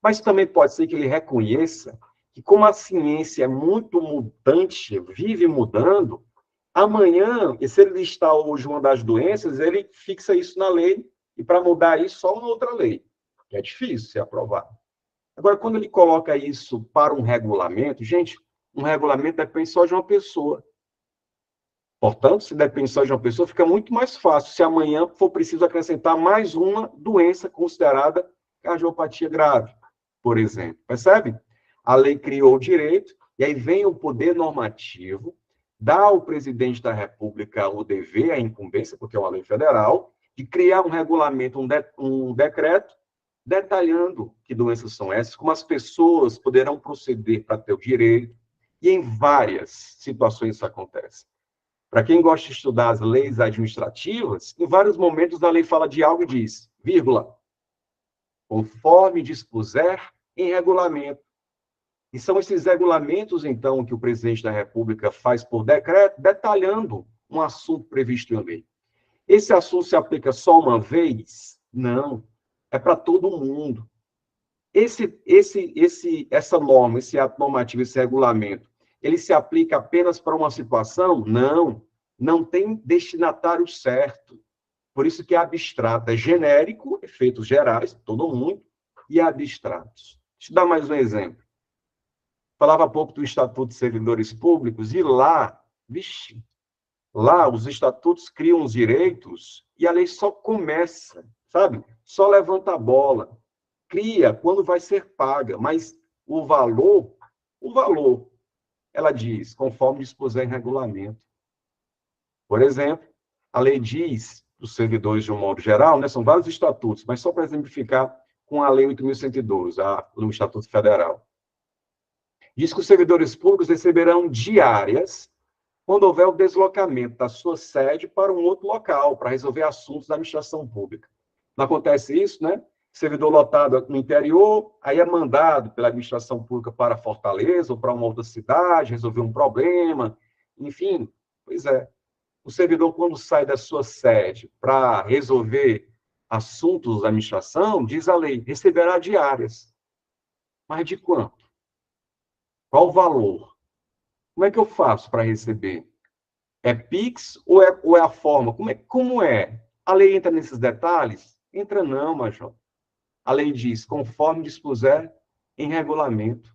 Mas também pode ser que ele reconheça que, como a ciência é muito mutante, vive mudando, amanhã, e se ele listar hoje uma das doenças, ele fixa isso na lei, e para mudar isso, só uma outra lei, que é difícil ser aprovado. Agora, quando ele coloca isso para um regulamento, gente, um regulamento depende só de uma pessoa. Portanto, se depende só de uma pessoa, fica muito mais fácil se amanhã for preciso acrescentar mais uma doença considerada cardiopatia grave, por exemplo. Percebe? A lei criou o direito, e aí vem o poder normativo, dá ao presidente da República o dever, a incumbência, porque é uma lei federal, de criar um regulamento, um decreto, detalhando que doenças são essas, como as pessoas poderão proceder para ter o direito, e em várias situações isso acontece. Para quem gosta de estudar as leis administrativas, em vários momentos a lei fala de algo e diz, vírgula, conforme dispuser em regulamento. E são esses regulamentos, então, que o presidente da República faz por decreto, detalhando um assunto previsto em lei. Esse assunto se aplica só uma vez? Não. É para todo mundo. Essa norma, esse ato normativo, esse regulamento, ele se aplica apenas para uma situação? Não. Não tem destinatário certo. Por isso que é abstrato. É genérico, efeitos gerais, todo mundo, e abstratos. Deixa eu dar mais um exemplo. Falava há pouco do Estatuto de Servidores Públicos, e lá, lá os estatutos criam os direitos e a lei só começa, sabe? Só levanta a bola. Cria quando vai ser paga, mas o valor, ela diz, conforme dispuser em regulamento. Por exemplo, a lei diz, os servidores de um modo geral, né, são vários estatutos, mas só para exemplificar com a lei 8.112, o Estatuto Federal. Diz que os servidores públicos receberão diárias quando houver o deslocamento da sua sede para um outro local, para resolver assuntos da administração pública. Não acontece isso, né? Servidor lotado no interior, aí é mandado pela administração pública para Fortaleza ou para uma outra cidade, resolver um problema, enfim, pois é. O servidor, quando sai da sua sede para resolver assuntos da administração, diz a lei, receberá diárias. Mas de quanto? Qual o valor? Como é que eu faço para receber? É Pix ou é a forma? Como é? A lei entra nesses detalhes? Entra não, Major. A lei diz, conforme dispuser em regulamento.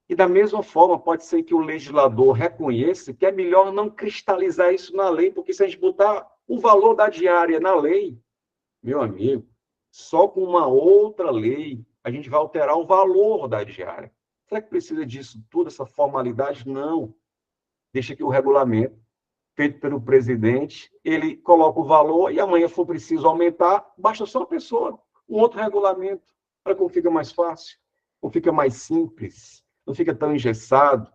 E da mesma forma, pode ser que o legislador reconheça que é melhor não cristalizar isso na lei, porque se a gente botar o valor da diária na lei, meu amigo, só com uma outra lei a gente vai alterar o valor da diária. Será que precisa disso tudo, essa formalidade? Não. Deixa que o regulamento, feito pelo presidente, ele coloca o valor e amanhã for preciso aumentar, basta só uma pessoa, um outro regulamento, para que fica mais fácil, ou fica mais simples, não fica tão engessado.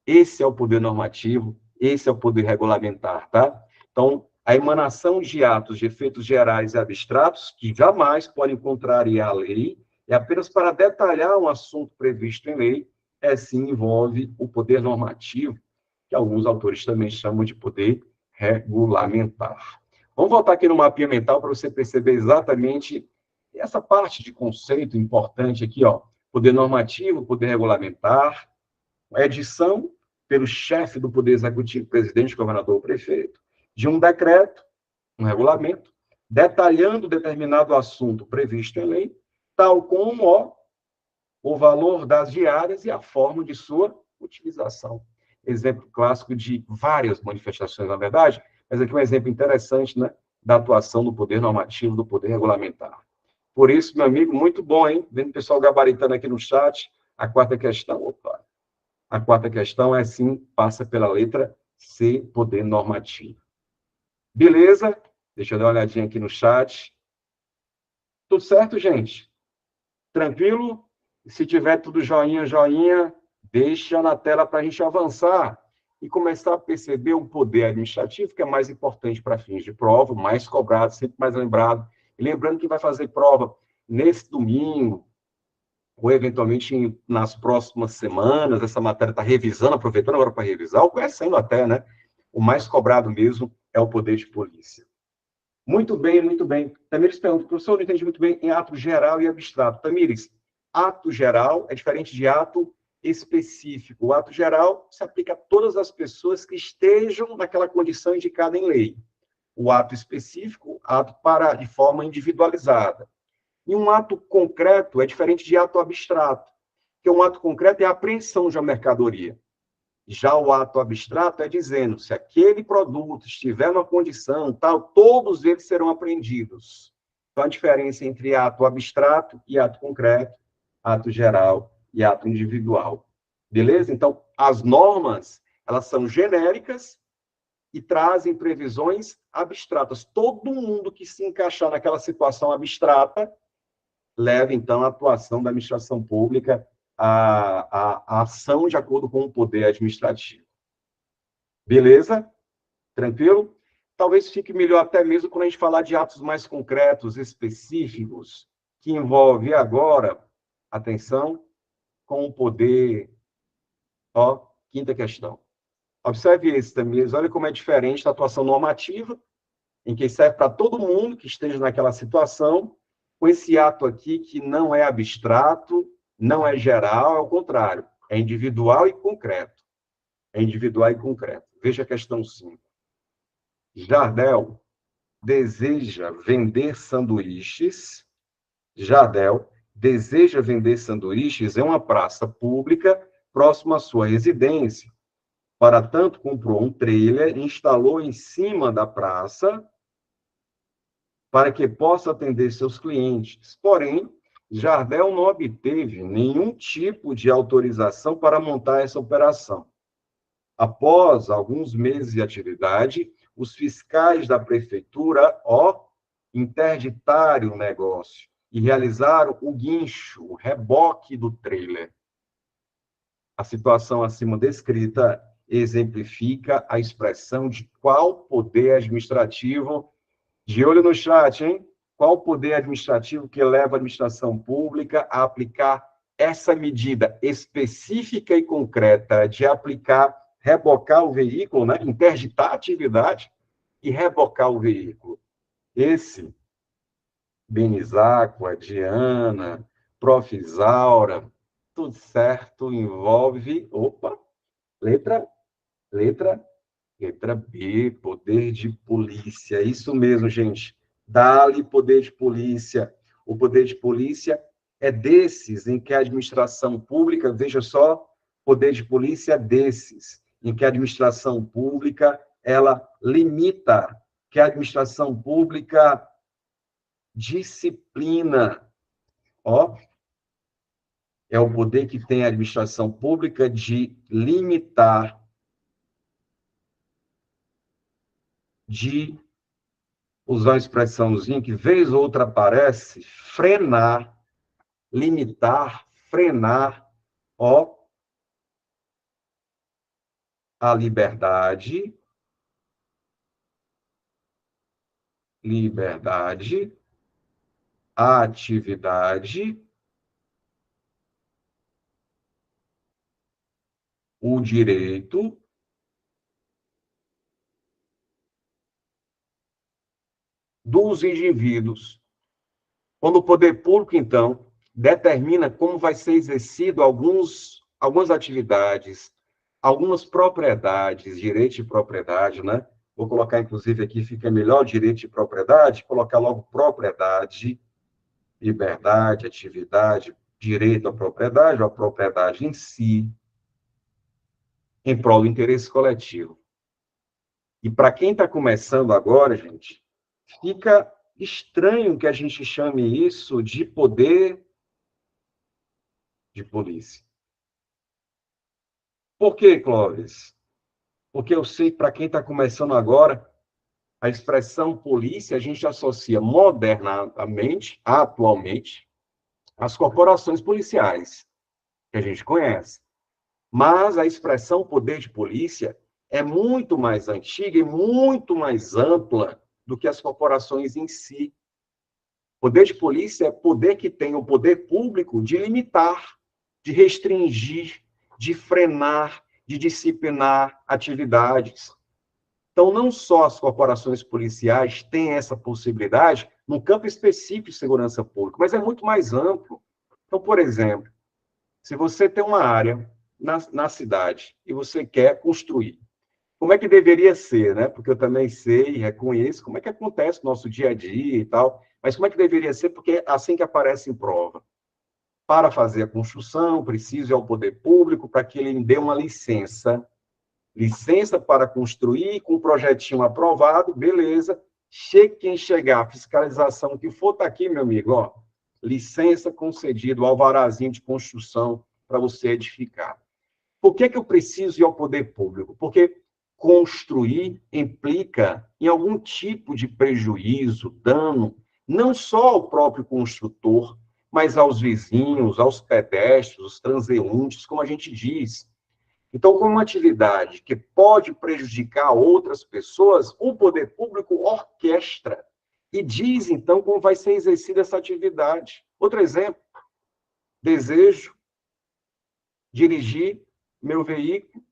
Esse é o poder normativo, esse é o poder regulamentar, tá? Então, a emanação de atos de efeitos gerais e abstratos, que jamais podem contrariar a lei, é apenas para detalhar um assunto previsto em lei, sim envolve o poder normativo, que alguns autores também chamam de poder regulamentar. Vamos voltar aqui no mapinha mental para você perceber exatamente essa parte de conceito importante aqui, poder normativo, poder regulamentar, a edição pelo chefe do Poder Executivo, presidente, governador ou prefeito, de um decreto, um regulamento, detalhando determinado assunto previsto em lei, tal como o valor das diárias e a forma de sua utilização. Exemplo clássico de várias manifestações, na verdade, mas aqui um exemplo interessante, né? da atuação do poder normativo, do poder regulamentar. Por isso, meu amigo, muito bom, hein? Vendo o pessoal gabaritando aqui no chat, a quarta questão, opa, a quarta questão é sim, passa pela letra C, poder normativo. Beleza? Deixa eu dar uma olhadinha aqui no chat. Tudo certo, gente? Tranquilo? Se tiver tudo joinha, joinha, deixa na tela para a gente avançar e começar a perceber o poder administrativo, que é mais importante para fins de prova, mais cobrado, sempre mais lembrado. E lembrando que vai fazer prova nesse domingo, ou eventualmente nas próximas semanas, essa matéria está revisando, aproveitando agora para revisar, ou conhecendo até, né? O mais cobrado mesmo é o poder de polícia. Muito bem, muito bem. Tamires pergunta, professor, eu não entendi muito bem em ato geral e abstrato. Tamires, ato geral é diferente de ato específico. O ato geral se aplica a todas as pessoas que estejam naquela condição indicada em lei. O ato específico, ato para de forma individualizada. E um ato concreto é diferente de ato abstrato, porque um ato concreto é a apreensão de uma mercadoria. Já o ato abstrato é dizendo, se aquele produto estiver numa condição tal, todos eles serão apreendidos. Então, a diferença entre ato abstrato e ato concreto, ato geral e ato individual. Beleza? Então, as normas, elas são genéricas e trazem previsões abstratas. Todo mundo que se encaixar naquela situação abstrata leva, então, a atuação da administração pública a ação de acordo com o poder administrativo. Beleza? Tranquilo? Talvez fique melhor até mesmo quando a gente falar de atos mais concretos, específicos, que envolve agora, atenção, com o poder. Ó, quinta questão. Observe esse também, olha como é diferente da atuação normativa, em que serve para todo mundo que esteja naquela situação, com esse ato aqui que não é abstrato, não é geral, é o contrário, é individual e concreto. É individual e concreto. Veja a questão 5. Jardel deseja vender sanduíches. Jardel deseja vender sanduíches em uma praça pública próxima à sua residência. Para tanto, comprou um trailer e instalou em cima da praça para que possa atender seus clientes. Porém, Jardel não obteve nenhum tipo de autorização para montar essa operação. Após alguns meses de atividade, os fiscais da prefeitura, interditaram o negócio e realizaram o guincho, o reboque do trailer. A situação acima descrita exemplifica a expressão de qual poder administrativo, de olho no chat, hein? Qual poder administrativo que leva a administração pública a aplicar essa medida específica e concreta de rebocar o veículo, né? Interditar a atividade e rebocar o veículo. Esse, Benizáqua, Diana, Prof. Isaura, tudo certo, envolve, letra B, poder de polícia. Isso mesmo, gente. Dá-lhe poder de polícia. O poder de polícia é desses em que a administração pública, veja só, poder de polícia é desses, em que a administração pública, ela limita, que a administração pública disciplina. É o poder que tem a administração pública de limitar, de usar uma expressãozinha que vez ou outra aparece, frenar, limitar, frenar, a liberdade, a atividade, o direito dos indivíduos. Quando o poder público, então, determina como vai ser exercido algumas atividades, algumas propriedades, direito de propriedade, né? Vou colocar, inclusive, aqui, fica melhor direito de propriedade, colocar logo propriedade, liberdade, atividade, direito à propriedade, ou a propriedade em si, em prol do interesse coletivo. E para quem está começando agora, gente, fica estranho que a gente chame isso de poder de polícia. Por quê, Clóvis? Porque eu sei, para quem está começando agora, a expressão polícia a gente associa modernamente, atualmente, às corporações policiais, que a gente conhece. Mas a expressão poder de polícia é muito mais antiga e muito mais ampla do que as corporações em si. Poder de polícia é poder que tem o poder público de limitar, de restringir, de frenar, de disciplinar atividades. Então, não só as corporações policiais têm essa possibilidade no campo específico de segurança pública, mas é muito mais amplo. Então, por exemplo, se você tem uma área na cidade e você quer construir, como é que deveria ser, né? Porque eu também sei e reconheço como é que acontece no nosso dia a dia e tal, mas como é que deveria ser? Porque é assim que aparece em prova. Para fazer a construção, preciso ir ao poder público para que ele me dê uma licença para construir, com um projetinho aprovado, beleza. Quem chegar, a fiscalização que for, está aqui, meu amigo, ó, licença concedida, o alvarazinho de construção para você edificar. Por que eu preciso ir ao poder público? Porque construir implica em algum tipo de prejuízo, dano, não só ao próprio construtor, mas aos vizinhos, aos pedestres, aos transeuntes, como a gente diz. Então, como uma atividade que pode prejudicar outras pessoas, o poder público orquestra e diz, então, como vai ser exercida essa atividade. Outro exemplo, desejo dirigir meu veículo,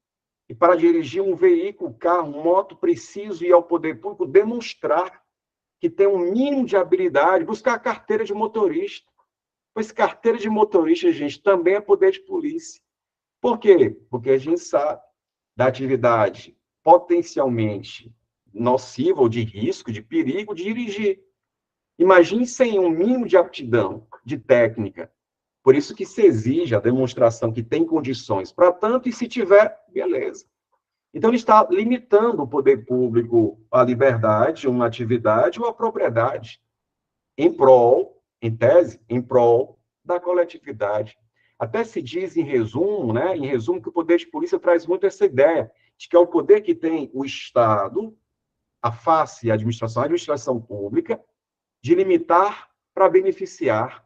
e para dirigir um veículo, carro, moto, preciso ir ao poder público demonstrar que tem um mínimo de habilidade, buscar a carteira de motorista. Pois carteira de motorista, gente, também é poder de polícia. Por quê? Porque a gente sabe da atividade potencialmente nociva ou de risco, de perigo de dirigir. Imagine sem um mínimo de aptidão, de técnica. Por isso que se exige a demonstração que tem condições para tanto, e se tiver, beleza. Então, ele está limitando o poder público à liberdade, uma atividade ou à propriedade, em prol, em tese, em prol da coletividade. Até se diz em resumo, né, que o poder de polícia traz muito essa ideia de que é o poder que tem o Estado, a face, a administração pública, de limitar para beneficiar.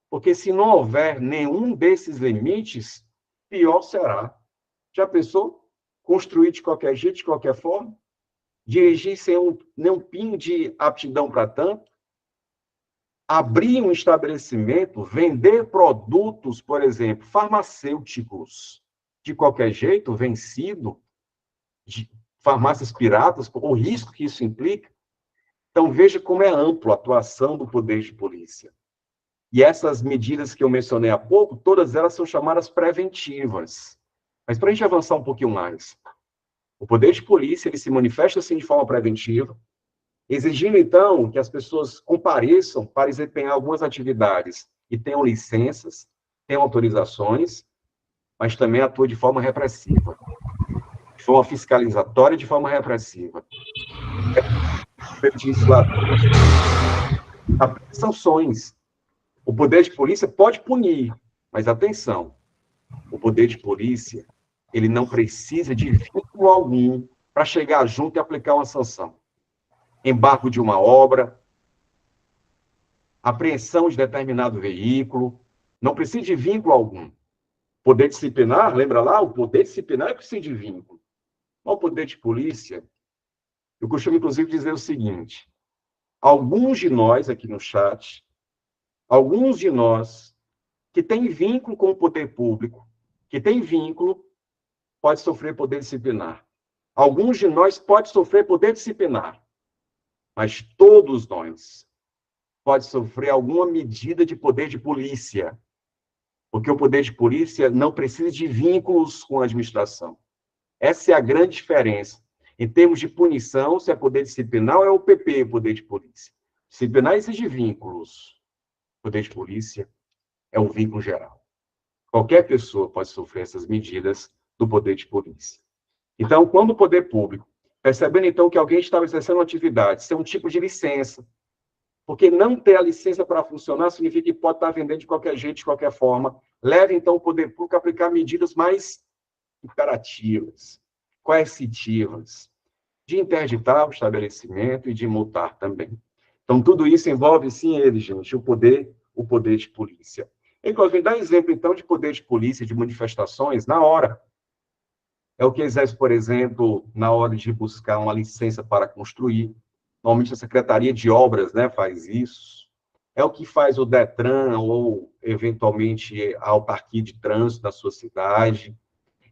Porque se não houver nenhum desses limites, pior será. Já pensou? Construir de qualquer jeito, de qualquer forma? Dirigir sem nenhum pingo de aptidão para tanto? Abrir um estabelecimento, vender produtos, por exemplo, farmacêuticos, de qualquer jeito, vencido, de farmácias piratas, o risco que isso implica. Então, veja como é ampla a atuação do poder de polícia. E essas medidas que eu mencionei há pouco, todas elas são chamadas preventivas. Mas para a gente avançar um pouquinho mais, o poder de polícia ele se manifesta assim de forma preventiva, exigindo, então, que as pessoas compareçam para desempenhar algumas atividades e tenham licenças, tenham autorizações, mas também atua de forma repressiva, de forma fiscalizatória e de forma repressiva. Sanções. O poder de polícia pode punir, mas atenção, o poder de polícia ele não precisa de vínculo algum para chegar junto e aplicar uma sanção. Embargo de uma obra, apreensão de determinado veículo, não precisa de vínculo algum. Poder disciplinar, lembra lá? O poder disciplinar precisa de vínculo. Mas o poder de polícia, eu costumo, inclusive, dizer o seguinte, alguns de nós aqui no chat, alguns de nós que têm vínculo com o poder público, que têm vínculo, pode sofrer poder disciplinar. Alguns de nós podem sofrer poder disciplinar, mas todos nós pode sofrer alguma medida de poder de polícia, porque o poder de polícia não precisa de vínculos com a administração. Essa é a grande diferença. Em termos de punição, se é poder disciplinar ou é o PP, poder de polícia. Disciplinar exige vínculos. Poder de polícia é o vínculo geral. Qualquer pessoa pode sofrer essas medidas do poder de polícia. Então, quando o poder público Percebendo, então, que alguém estava exercendo uma atividade, isso é um tipo de licença. Porque não ter a licença para funcionar significa que pode estar vendendo de qualquer jeito, de qualquer forma. Leve, então, o poder público a aplicar medidas mais imperativas, coercitivas, de interditar o estabelecimento e de multar também. Então, tudo isso envolve, sim, ele, gente, o poder de polícia. Inclusive, dá exemplo, então, de poder de polícia, de manifestações, na hora. É o que exerce, por exemplo, na hora de buscar uma licença para construir. Normalmente a Secretaria de Obras, né, faz isso. É o que faz o Detran ou, eventualmente, a autarquia de trânsito da sua cidade.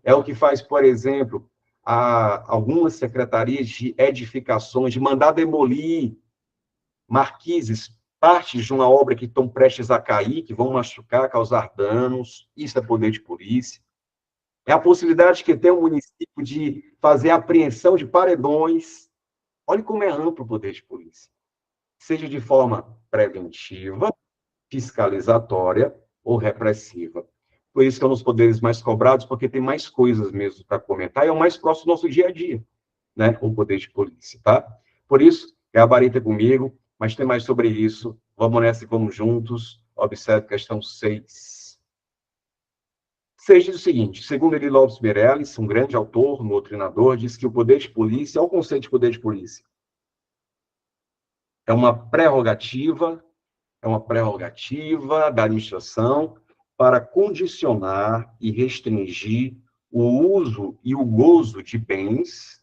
É o que faz, por exemplo, algumas secretarias de edificações, de mandar demolir marquises, partes de uma obra que estão prestes a cair, que vão machucar, causar danos. Isso é poder de polícia. É a possibilidade que tem o município de fazer apreensão de paredões. Olha como é amplo o poder de polícia. Seja de forma preventiva, fiscalizatória ou repressiva. Por isso que é um dos poderes mais cobrados, porque tem mais coisas mesmo para comentar, e é o mais próximo do nosso dia a dia, né? O poder de polícia, tá? Por isso, gabarita comigo, mas tem mais sobre isso. Vamos nessa e vamos juntos. Observe a questão 6. Seja o seguinte, segundo Eli Lopes Meirelles, um grande autor, um doutrinador, diz que o poder de polícia, olha o conceito de poder de polícia, é uma prerrogativa da administração para condicionar e restringir o uso e o gozo de bens,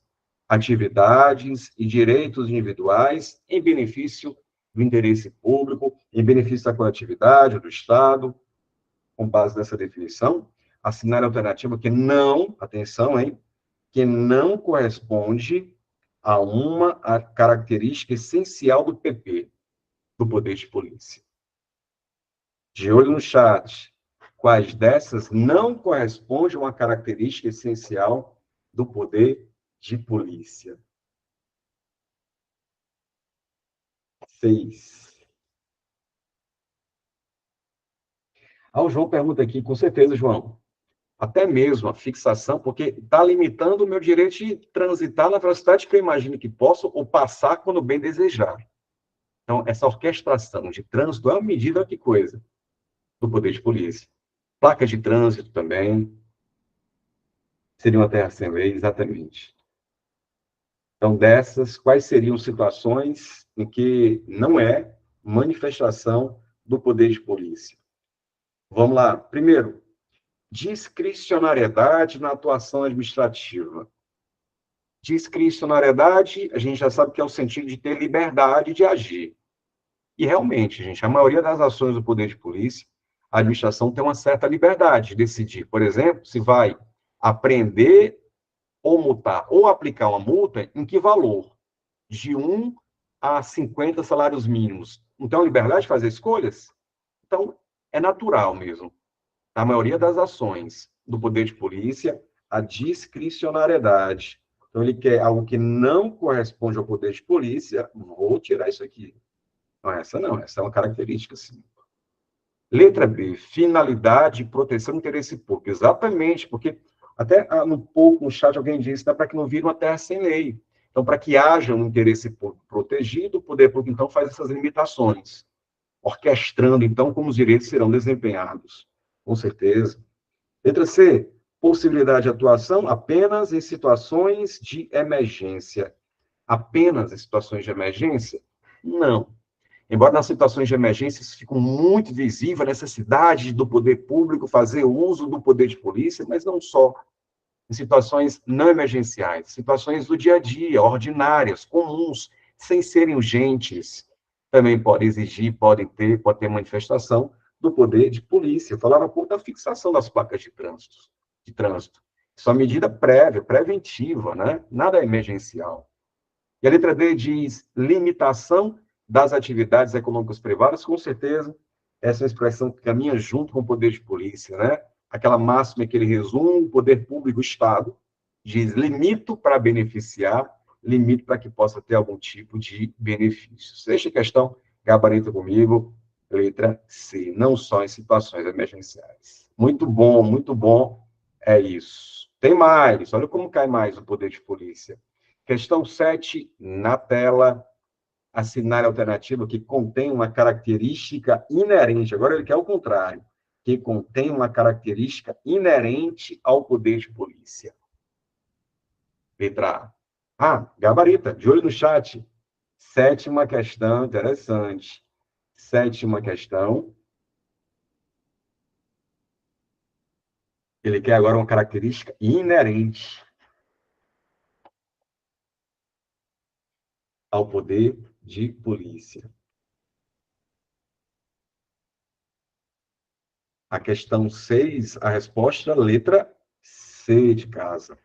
atividades e direitos individuais em benefício do interesse público, em benefício da coletividade, do Estado, com base nessa definição, assinar a alternativa que não, atenção, hein, que não corresponde a uma característica essencial do PP, do poder de polícia. De olho no chat, quais dessas não correspondem a uma característica essencial do poder de polícia? 6. O João pergunta aqui, com certeza, João, até mesmo a fixação, porque está limitando o meu direito de transitar na velocidade que eu imagino que posso, ou passar quando bem desejar. Então, essa orquestração de trânsito é uma medida, que coisa, do poder de polícia. Placa de trânsito também, seria uma terra sem lei, exatamente. Então, dessas, quais seriam situações em que não é manifestação do poder de polícia? Vamos lá. Primeiro, discricionariedade na atuação administrativa. Discricionariedade, a gente já sabe que é o sentido de ter liberdade de agir. E realmente, gente, a maioria das ações do poder de polícia, a administração tem uma certa liberdade de decidir. Por exemplo, se vai apreender ou multar, ou aplicar uma multa, em que valor? De 1 a 50 salários mínimos. Então, liberdade de fazer escolhas? Então, é natural mesmo. A maioria das ações do poder de polícia, a discricionariedade. Então, ele quer algo que não corresponde ao poder de polícia, vou tirar isso aqui. Não, essa é uma característica, sim. Letra B, finalidade e proteção do interesse público. Exatamente, porque até no chat alguém disse, dá para que não vire uma terra sem lei. Então, para que haja um interesse público protegido, o poder público, então, faz essas limitações, orquestrando, então, como os direitos serão desempenhados. Com certeza. Letra C, possibilidade de atuação apenas em situações de emergência. Apenas em situações de emergência? Não. Embora nas situações de emergência isso fique muito visível, a necessidade do poder público fazer uso do poder de polícia, mas não só. Em situações não emergenciais, situações do dia a dia, ordinárias, comuns, sem serem urgentes, também pode ter manifestação do poder de polícia. Eu falava há pouco da fixação das placas de trânsito. Isso é uma medida prévia, preventiva, né? Nada é emergencial. E a letra D diz limitação das atividades econômicas privadas, com certeza, essa é uma expressão que caminha junto com o poder de polícia, né? Aquela máxima que ele resume, o poder público, o Estado, diz limito para beneficiar, limito para que possa ter algum tipo de benefício. Sexta questão, gabarito comigo, letra C, não só em situações emergenciais. Muito bom, é isso. Tem mais, olha como cai mais o poder de polícia. Questão 7, na tela, assinar a alternativa que contém uma característica inerente. Agora ele quer o contrário, que contém uma característica inerente ao poder de polícia. Letra A. Ah, gabarita, de olho no chat. Sétima questão, interessante. Sétima questão. Ele quer agora uma característica inerente ao poder de polícia. A questão 6, a resposta, letra C de casa.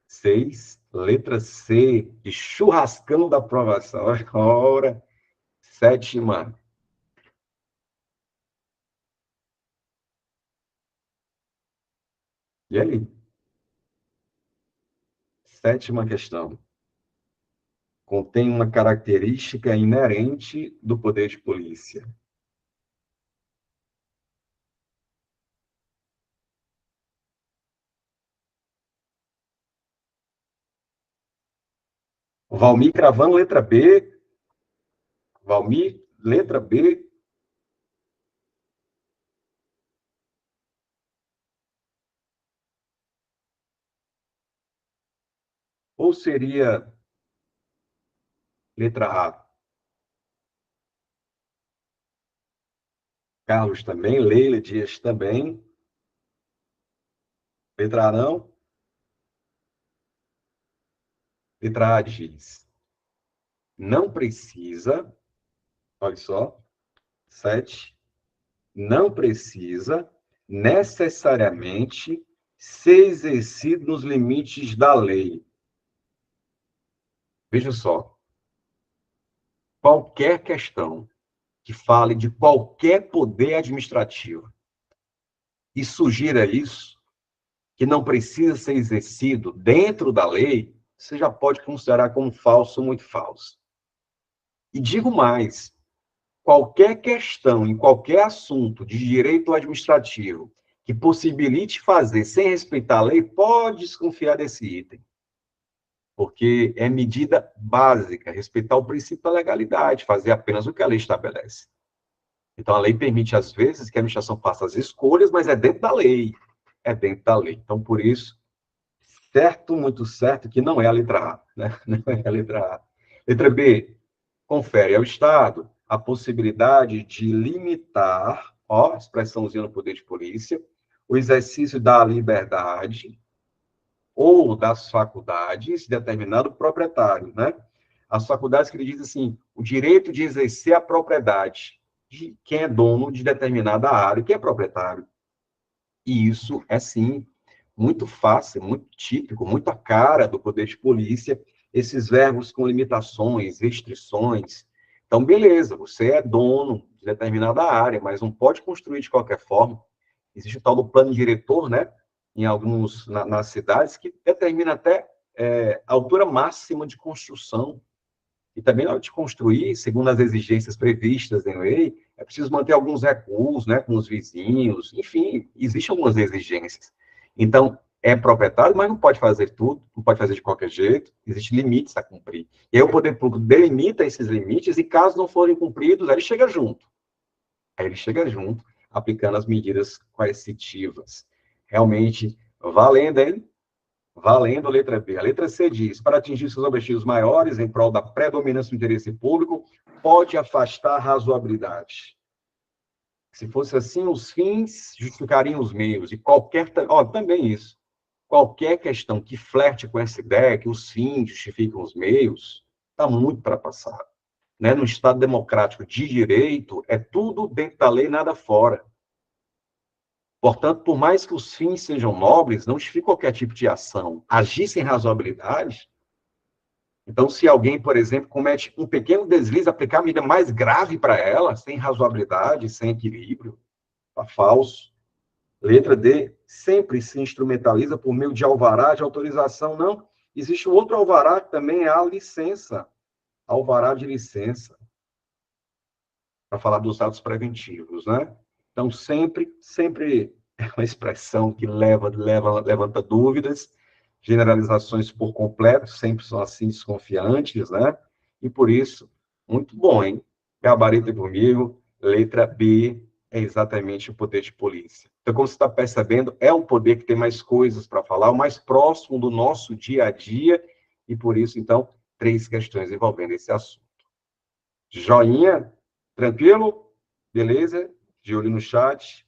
6, letra C, de churrascão da aprovação. Ora, sétima. E aí? Sétima questão. Contém uma característica inerente do poder de polícia. Valmir cravando letra B. Valmir, letra B. Ou seria letra A? Carlos também, Leila Dias também. Letra A não? Letra A diz, não precisa, olha só, 7, não precisa necessariamente ser exercido nos limites da lei. Veja só, qualquer questão que fale de qualquer poder administrativo e sugira isso, que não precisa ser exercido dentro da lei, você já pode considerar como falso ou muito falso. E digo mais, qualquer questão, em qualquer assunto de direito administrativo que possibilite fazer sem respeitar a lei, pode desconfiar desse item. Porque é medida básica, respeitar o princípio da legalidade, fazer apenas o que a lei estabelece. Então, a lei permite, às vezes, que a administração faça as escolhas, mas é dentro da lei. É dentro da lei. Então, por isso, certo, muito certo, que não é a letra A. Né? Não é a letra A. Letra B, confere ao Estado a possibilidade de limitar, ó, expressãozinha no poder de polícia, o exercício da liberdade ou das faculdades determinado proprietário, né? As faculdades que ele diz assim, o direito de exercer a propriedade de quem é dono de determinada área, que é proprietário. E isso é, sim, muito fácil, muito típico, muito a cara do poder de polícia, esses verbos com limitações, restrições. Então, beleza, você é dono de determinada área, mas não pode construir de qualquer forma. Existe o tal do plano diretor, né? Em alguns, nas cidades, que determina até a altura máxima de construção. E também, na hora de construir, segundo as exigências previstas em lei, é preciso manter alguns recuos, né, com os vizinhos, enfim, existem algumas exigências. Então, é proprietário, mas não pode fazer tudo, não pode fazer de qualquer jeito, existem limites a cumprir. E aí o poder público delimita esses limites e, caso não forem cumpridos, aí ele chega junto. Aí ele chega junto, aplicando as medidas coercitivas. Realmente, valendo, hein? Valendo a letra B. A letra C diz, para atingir seus objetivos maiores, em prol da predominância do interesse público, pode afastar a razoabilidade. Se fosse assim, os fins justificariam os meios. E qualquer... Ó, também isso. Qualquer questão que flerte com essa ideia, que os fins justificam os meios, está muito ultrapassado. Né? No Estado democrático de direito, é tudo dentro da lei, nada fora. Portanto, por mais que os fins sejam nobres, não justifica qualquer tipo de ação. Agir sem razoabilidade. Então, se alguém, por exemplo, comete um pequeno deslize, aplicar a medida mais grave para ela, sem razoabilidade, sem equilíbrio, está falso. Letra D, sempre se instrumentaliza por meio de alvará de autorização. Não, existe outro alvará que também é a licença, alvará de licença, para falar dos atos preventivos, né? Então, sempre é uma expressão que levanta dúvidas, generalizações por completo, sempre são assim desconfiantes, né? E por isso, muito bom, hein? Gabarito comigo, letra B é exatamente o poder de polícia. Então, como você está percebendo, é um poder que tem mais coisas para falar, o mais próximo do nosso dia a dia, e por isso, então, 3 questões envolvendo esse assunto. Joinha? Tranquilo? Beleza? De olho no chat.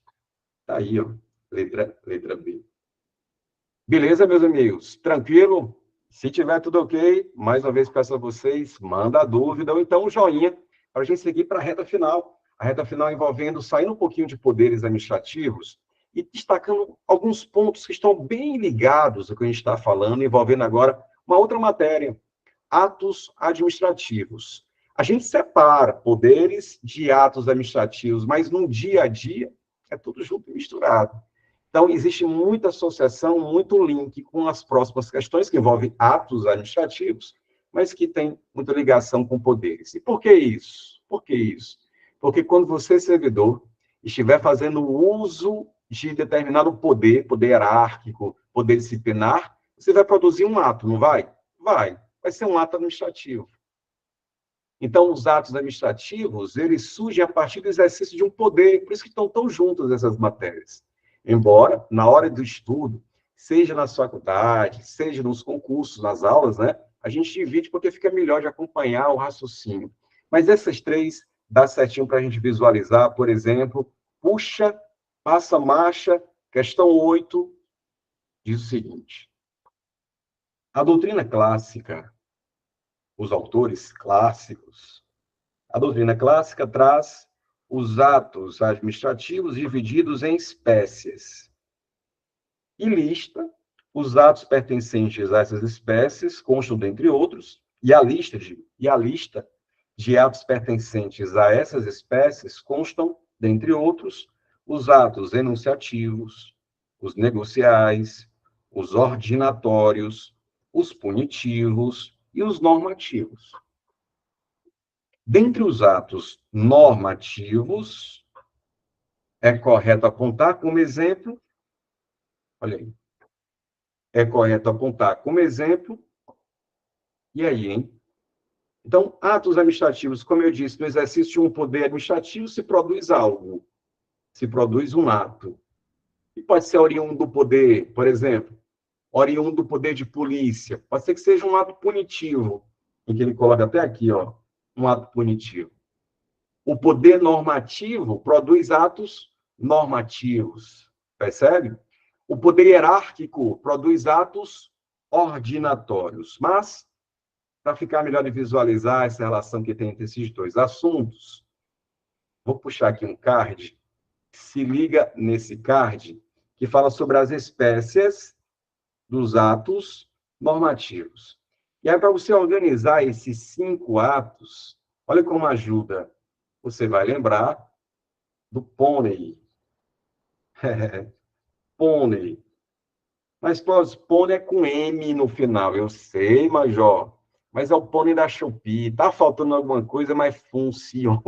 Tá aí, ó. Letra B. Beleza, meus amigos? Tranquilo? Se tiver tudo ok, mais uma vez peço a vocês, manda a dúvida ou então um joinha para a gente seguir para a reta final. A reta final envolvendo, saindo um pouquinho de poderes administrativos e destacando alguns pontos que estão bem ligados ao que a gente está falando, envolvendo agora uma outra matéria, atos administrativos. A gente separa poderes de atos administrativos, mas no dia a dia é tudo junto e misturado. Então, existe muita associação, muito link com as próximas questões que envolvem atos administrativos, mas que tem muita ligação com poderes. E por que isso? Por que isso? Porque quando você, servidor, estiver fazendo uso de determinado poder, poder hierárquico, poder disciplinar, você vai produzir um ato, não vai? Vai. Vai ser um ato administrativo. Então, os atos administrativos, eles surgem a partir do exercício de um poder, por isso que estão tão juntas essas matérias. Embora, na hora do estudo, seja na faculdade, seja nos concursos, nas aulas, né, a gente divide porque fica melhor de acompanhar o raciocínio. Mas essas 3 dá certinho para a gente visualizar, por exemplo, puxa, passa marcha, questão 8, diz o seguinte. A doutrina clássica, os autores clássicos, a doutrina clássica traz os atos administrativos divididos em espécies e lista os atos pertencentes a essas espécies, constam dentre outros, e a lista de atos pertencentes a essas espécies constam, dentre outros, os atos enunciativos, os negociais, os ordinatórios, os punitivos e os normativos. Dentre os atos normativos, é correto apontar como exemplo, olha aí, é correto apontar como exemplo, e aí, hein? Então, atos administrativos, como eu disse, no exercício de um poder administrativo se produz algo, se produz um ato. E pode ser oriundo do poder, por exemplo, oriundo do poder de polícia, pode ser que seja um ato punitivo, em que ele coloca até aqui, ó, um ato punitivo. O poder normativo produz atos normativos, percebe? O poder hierárquico produz atos ordinatórios. Mas, para ficar melhor de visualizar essa relação que tem entre esses dois assuntos, vou puxar aqui um card, se liga nesse card, que fala sobre as espécies dos atos normativos. E aí, para você organizar esses 5 atos, olha como ajuda. Você vai lembrar do pônei. Pônei. Mas, pônei é com M no final, eu sei, Major. Mas é o pônei da Shopee. Tá faltando alguma coisa, mas funciona.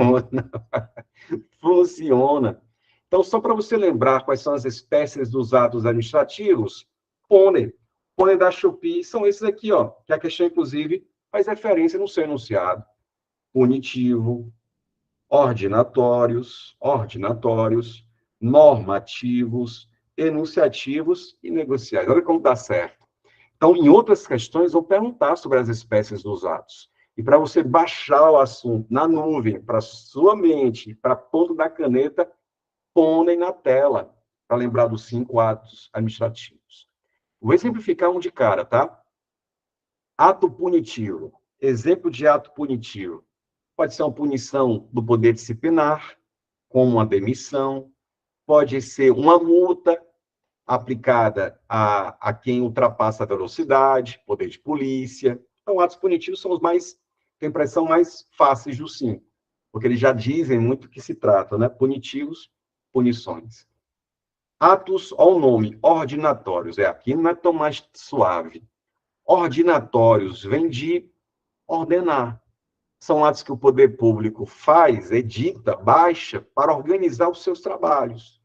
Funciona. Então, só para você lembrar quais são as espécies dos atos administrativos, pônei. Pônei da Shopee são esses aqui, ó, que a questão, inclusive, faz referência no seu enunciado. Punitivo, ordinatórios, normativos, enunciativos e negociais. Olha como dá certo. Então, em outras questões, vou perguntar sobre as espécies dos atos. E para você baixar o assunto na nuvem, para sua mente, para a ponta da caneta, põe na tela, para lembrar dos 5 atos administrativos. Vou exemplificar um de cara, tá? Ato punitivo. Exemplo de ato punitivo. Pode ser uma punição do poder disciplinar, como uma demissão, pode ser uma multa aplicada a quem ultrapassa a velocidade, poder de polícia. Então, atos punitivos são os mais, tem impressão, mais fáceis dos 5, porque eles já dizem muito o que se trata, né? Punitivos, punições. Atos, ao nome, ordinatórios, aqui não é tão mais suave. Ordinatórios vem de ordenar. São atos que o poder público faz, edita, baixa, para organizar os seus trabalhos.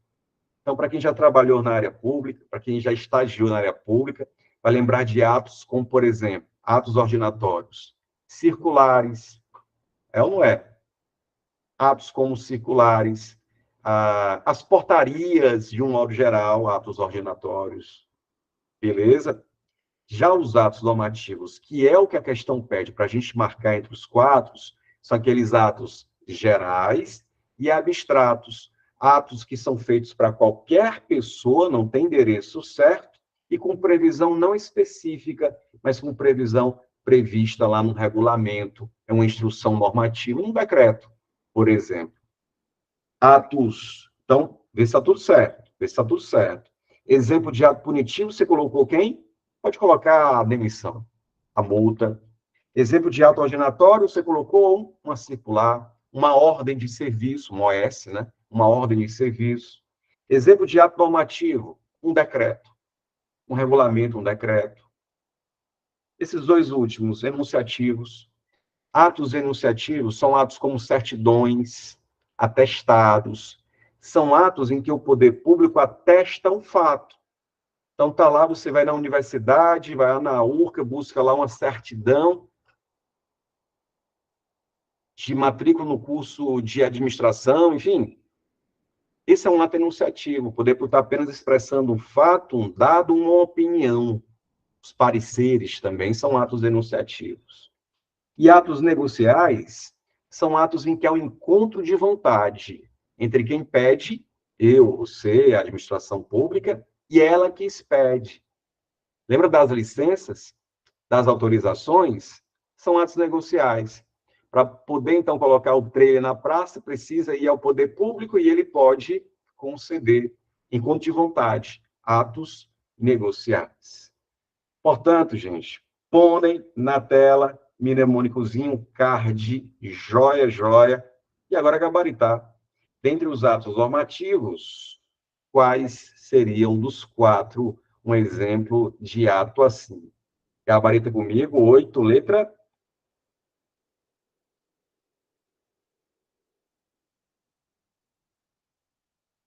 Então, para quem já trabalhou na área pública, para quem já estagiou na área pública, vai lembrar de atos como, por exemplo, atos ordinatórios circulares, é ou não é? Atos como circulares, as portarias, de um modo geral, atos ordinatórios, beleza? Já os atos normativos, que é o que a questão pede para a gente marcar entre os quatro, são aqueles atos gerais e abstratos, atos que são feitos para qualquer pessoa, não tem endereço certo, e com previsão não específica, mas com previsão prevista lá no regulamento, é uma instrução normativa, um decreto, por exemplo. Atos, então, vê se está tudo certo, vê se está tudo certo. Exemplo de ato punitivo, você colocou quem? Pode colocar a demissão, a multa. Exemplo de ato ordenatório, você colocou uma circular, uma ordem de serviço, uma OS, né? Uma ordem de serviço. Exemplo de ato normativo, um decreto, um regulamento, um decreto. Esses dois últimos, enunciativos. Atos enunciativos são atos como certidões, atestados. São atos em que o poder público atesta um fato. Então, tá lá, você vai na universidade, vai lá na URCA, busca lá uma certidão de matrícula no curso de administração, enfim. Esse é um ato enunciativo, o poder público está apenas expressando um fato, um dado, uma opinião. Os pareceres também são atos enunciativos. E atos negociais são atos em que há um encontro de vontade entre quem pede, eu, você, a administração pública, e ela que expede. Lembra das licenças, das autorizações? São atos negociais. Para poder, então, colocar o trailer na praça, precisa ir ao poder público e ele pode conceder, encontro de vontade, atos negociais. Portanto, gente, põem na tela, mnemônicozinho, card, joia, joia, e agora gabaritar. Dentre os atos normativos, quais seriam dos quatro um exemplo de ato assim? Gabarita comigo, 8, letra.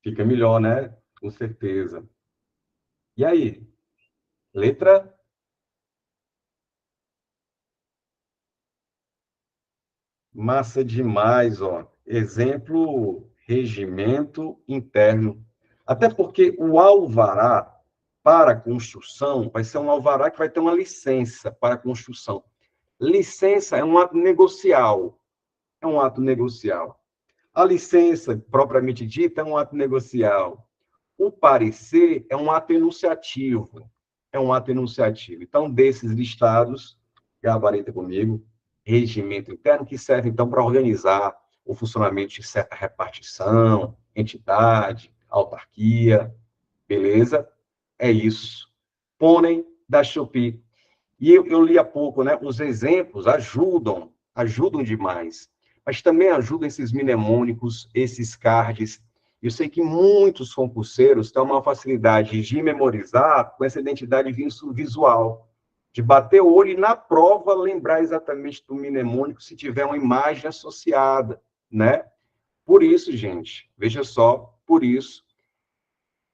Fica melhor, né? Com certeza. E aí? Letra? Massa demais, ó. Exemplo, regimento interno. Até porque o alvará para construção vai ser um alvará que vai ter uma licença para construção. Licença é um ato negocial. É um ato negocial. A licença, propriamente dita, é um ato negocial. O parecer é um ato enunciativo. É um ato enunciativo. Então, desses listados, gabarita comigo, regimento interno, que serve, então, para organizar o funcionamento de certa repartição, entidade, autarquia, beleza? É isso. Pônei da Shopee. E eu li há pouco, né? Os exemplos ajudam demais. Mas também ajudam esses mnemônicos, esses cards. Eu sei que muitos concurseiros têm uma facilidade de memorizar com essa identidade visual, de bater o olho e, na prova, lembrar exatamente do mnemônico se tiver uma imagem associada, né? Por isso, gente, veja só, por isso,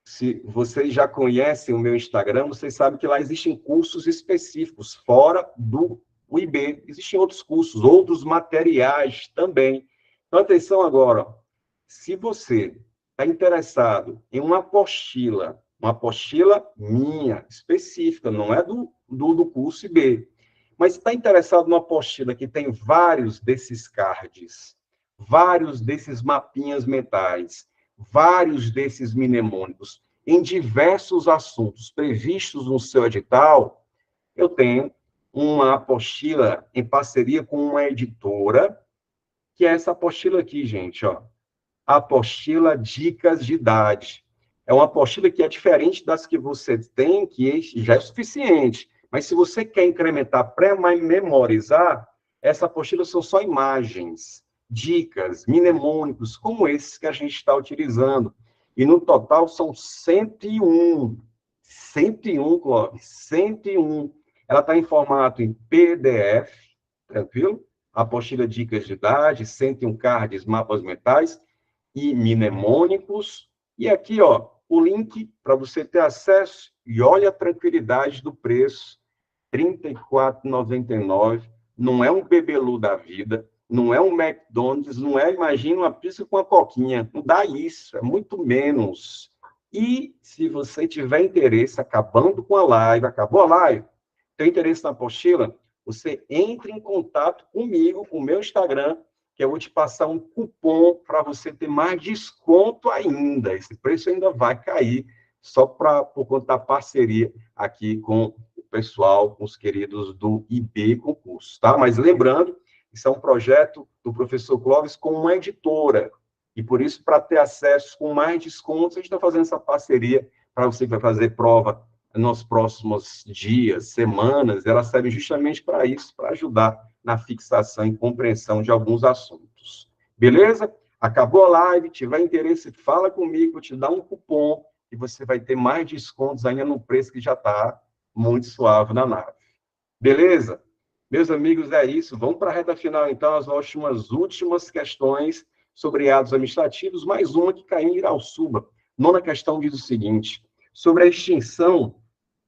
se vocês já conhecem o meu Instagram, vocês sabem que lá existem cursos específicos, fora do UIB. Existem outros cursos, outros materiais também. Então, atenção agora. Se você está interessado em uma apostila minha, específica, não é do curso IB, mas está interessado numa apostila que tem vários desses cards, vários desses mapinhas mentais, vários desses mnemônicos, em diversos assuntos previstos no seu edital, eu tenho uma apostila em parceria com uma editora, que é essa apostila aqui, gente, ó. Apostila Dicas de Idade. É uma apostila que é diferente das que você tem, que já é suficiente. Mas se você quer incrementar, pré-memorizar, essa apostila são só imagens, dicas, mnemônicos, como esses que a gente está utilizando. E no total são 101. 101, Clóvis, 101. Ela está em formato em PDF, tranquilo? Apostila Dicas de Idade, 101 cards, mapas mentais, e mnemônicos. E aqui, ó, o link para você ter acesso e olha a tranquilidade do preço, R$ 34,99. Não é um bebelu da vida, não é um McDonald's, não é, imagina, uma pizza com uma coquinha. Não dá isso, é muito menos. E se você tiver interesse, acabando com a live, acabou a live, tem interesse na apostila, você entre em contato comigo, com o meu Instagram, que eu vou te passar um cupom para você ter mais desconto ainda. Esse preço ainda vai cair, só por conta da parceria aqui com o pessoal, com os queridos do IB Concurso, tá? Mas lembrando, isso é um projeto do professor Clóvis com uma editora, e por isso, para ter acesso com mais descontos, a gente está fazendo essa parceria para você que vai fazer prova nos próximos dias, semanas, ela serve justamente para isso, para ajudar na fixação e compreensão de alguns assuntos. Beleza? Acabou a live, tiver interesse, fala comigo, vou te dar um cupom e você vai ter mais descontos ainda no preço que já está muito suave na nave. Beleza? Meus amigos, é isso. Vamos para a reta final, então, as últimas questões sobre atos administrativos, mais uma que caiu em Irauçuba. Nona questão diz o seguinte: sobre a extinção,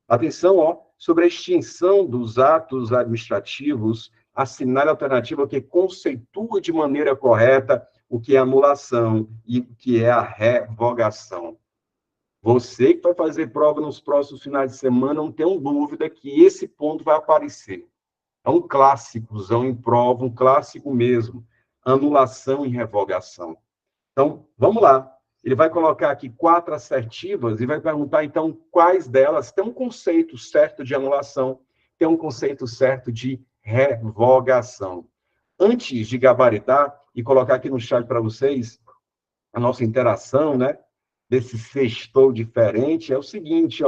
atenção, sobre a extinção dos atos administrativos, assinale a alternativa que conceitua de maneira correta o que é anulação e o que é a revogação. Você que vai fazer prova nos próximos finais de semana, não tenho dúvida que esse ponto vai aparecer. É um clássicozão em prova, um clássico mesmo. Anulação e revogação. Então, vamos lá. Ele vai colocar aqui 4 assertivas e vai perguntar, então, quais delas tem um conceito certo de anulação, tem um conceito certo de revogação. Antes de gabaritar e colocar aqui no chat para vocês a nossa interação, né, desse sextou diferente, é o seguinte,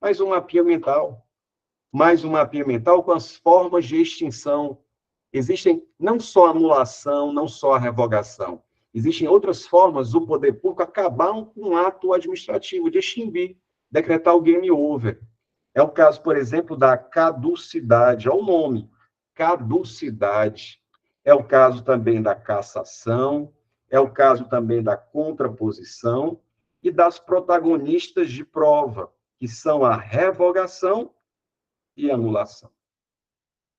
mais um mapinha mental. Mais um mapinha mental com as formas de extinção. Existem não só a anulação, não só a revogação. Existem outras formas do poder público acabar com um ato administrativo, de extinguir, decretar o game over. É o caso, por exemplo, da caducidade, olha o nome, caducidade. É o caso também da cassação, é o caso também da contraposição e das protagonistas de prova, que são a revogação e anulação.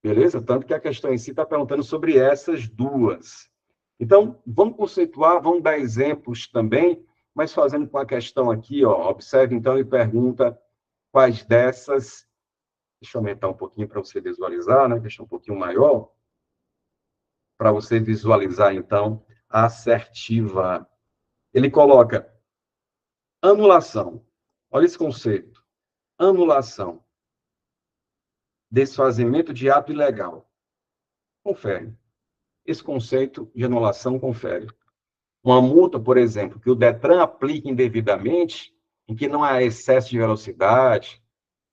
Beleza? Tanto que a questão em si está perguntando sobre essas duas. Então, vamos conceituar, vamos dar exemplos também, mas fazendo com a questão aqui, observe então e pergunta quais dessas, deixa eu aumentar um pouquinho para você visualizar, né? Deixa um pouquinho maior, para você visualizar então a assertiva. Ele coloca anulação. Olha esse conceito. Anulação. Desfazimento de ato ilegal. Confere. Esse conceito de anulação confere. Uma multa, por exemplo, que o Detran aplique indevidamente, em que não há excesso de velocidade,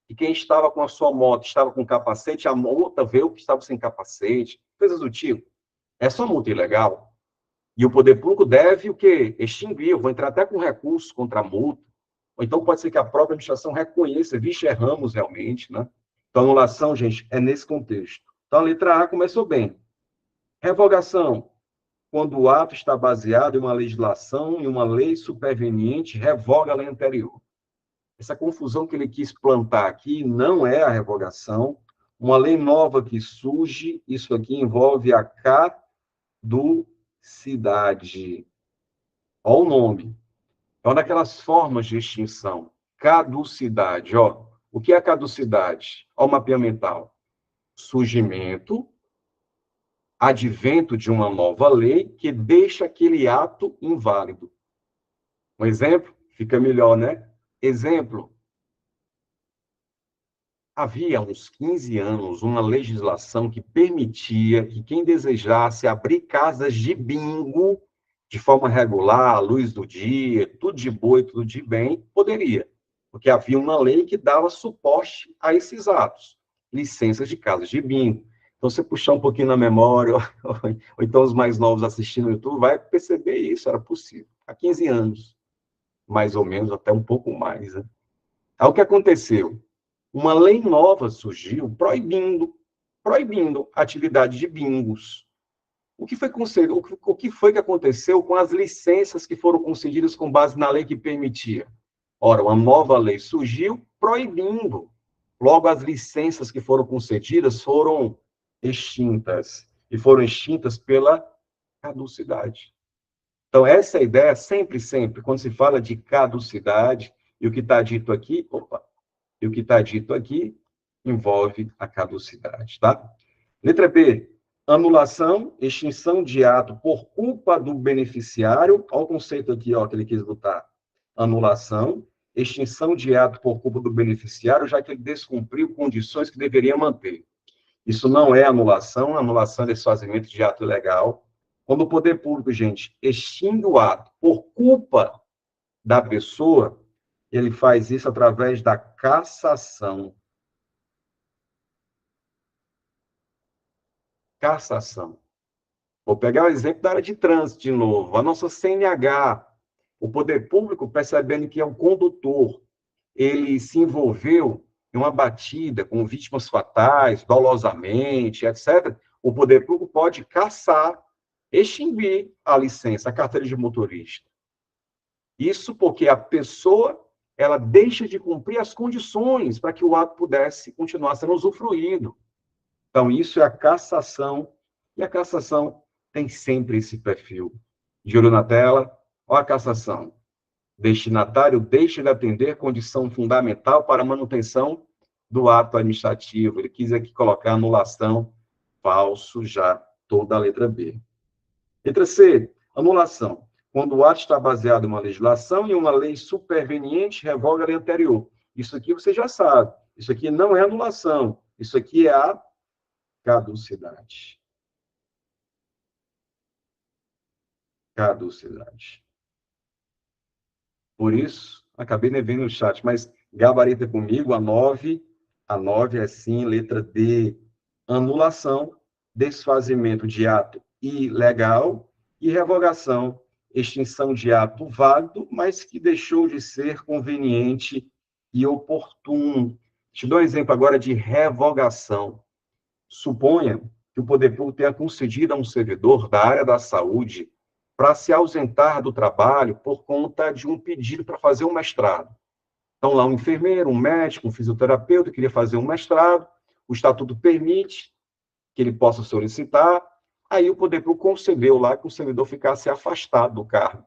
e quem estava com a sua moto estava com capacete, a multa veio que estava sem capacete, coisas do tipo. Essa é uma multa ilegal. E o poder público deve o quê? Extinguir. Eu vou entrar até com recurso contra a multa. Ou então pode ser que a própria administração reconheça, vixe, erramos realmente, né? Então, anulação, gente, é nesse contexto. Então, a letra A começou bem. Revogação, quando o ato está baseado em uma legislação, em uma lei superveniente, revoga a lei anterior. Essa confusão que ele quis plantar aqui não é a revogação. Uma lei nova que surge, isso aqui envolve a caducidade. Olha o nome. É uma daquelas formas de extinção. Caducidade. O que é caducidade? Olha o mapeamento mental. Surgimento, advento de uma nova lei que deixa aquele ato inválido. Um exemplo? Fica melhor, né? Exemplo. Havia uns 15 anos uma legislação que permitia que quem desejasse abrir casas de bingo de forma regular, à luz do dia, tudo de boa e tudo de bem, poderia. Porque havia uma lei que dava suporte a esses atos. Licenças de casas de bingo. Então, você puxar um pouquinho na memória, ou então os mais novos assistindo no YouTube, vai perceber isso, era possível. Há 15 anos, mais ou menos, até um pouco mais. Né? Aí o que aconteceu? Uma lei nova surgiu proibindo a atividade de bingos. O que foi que aconteceu com as licenças que foram concedidas com base na lei que permitia? Ora, uma nova lei surgiu proibindo. Logo, as licenças que foram concedidas foram extintas. E foram extintas pela caducidade. Então, essa é a ideia, sempre, sempre, quando se fala de caducidade, e o que está dito aqui, e o que está dito aqui envolve a caducidade, tá? Letra B, anulação, extinção de ato por culpa do beneficiário. Olha o conceito aqui, ó, que ele quis botar. Anulação, extinção de ato por culpa do beneficiário, já que ele descumpriu condições que deveria manter. Isso não é anulação, anulação é desfazimento de ato ilegal. Quando o poder público, gente, extingue o ato por culpa da pessoa, ele faz isso através da cassação. Cassação. Vou pegar o exemplo da área de trânsito de novo. A nossa CNH, o poder público, percebendo que é um condutor, ele se envolveu em uma batida com vítimas fatais, dolosamente, etc., o poder público pode cassar, extinguir a licença, a carteira de motorista. Isso porque a pessoa ela deixa de cumprir as condições para que o ato pudesse continuar sendo usufruído. Então, isso é a cassação, e a cassação tem sempre esse perfil. De olho na tela, olha a cassação. Destinatário deixa de atender condição fundamental para a manutenção do ato administrativo. Ele quis aqui colocar anulação, falso já, toda a letra B. Letra C, anulação. Quando o ato está baseado em uma legislação e uma lei superveniente revoga a lei anterior. Isso aqui você já sabe. Isso aqui não é anulação. Isso aqui é a caducidade. Caducidade. Por isso, acabei nem vendo no chat, mas gabarita comigo, a 9 é sim, letra D, anulação, desfazimento de ato ilegal e revogação, extinção de ato válido, mas que deixou de ser conveniente e oportuno. Te dou um exemplo agora de revogação. Suponha que o poder público tenha concedido a um servidor da área da saúde para se ausentar do trabalho por conta de um pedido para fazer um mestrado. Então, lá um enfermeiro, um médico, um fisioterapeuta queria fazer um mestrado, o estatuto permite que ele possa solicitar, aí o poder público concedeu lá que o servidor ficasse afastado do cargo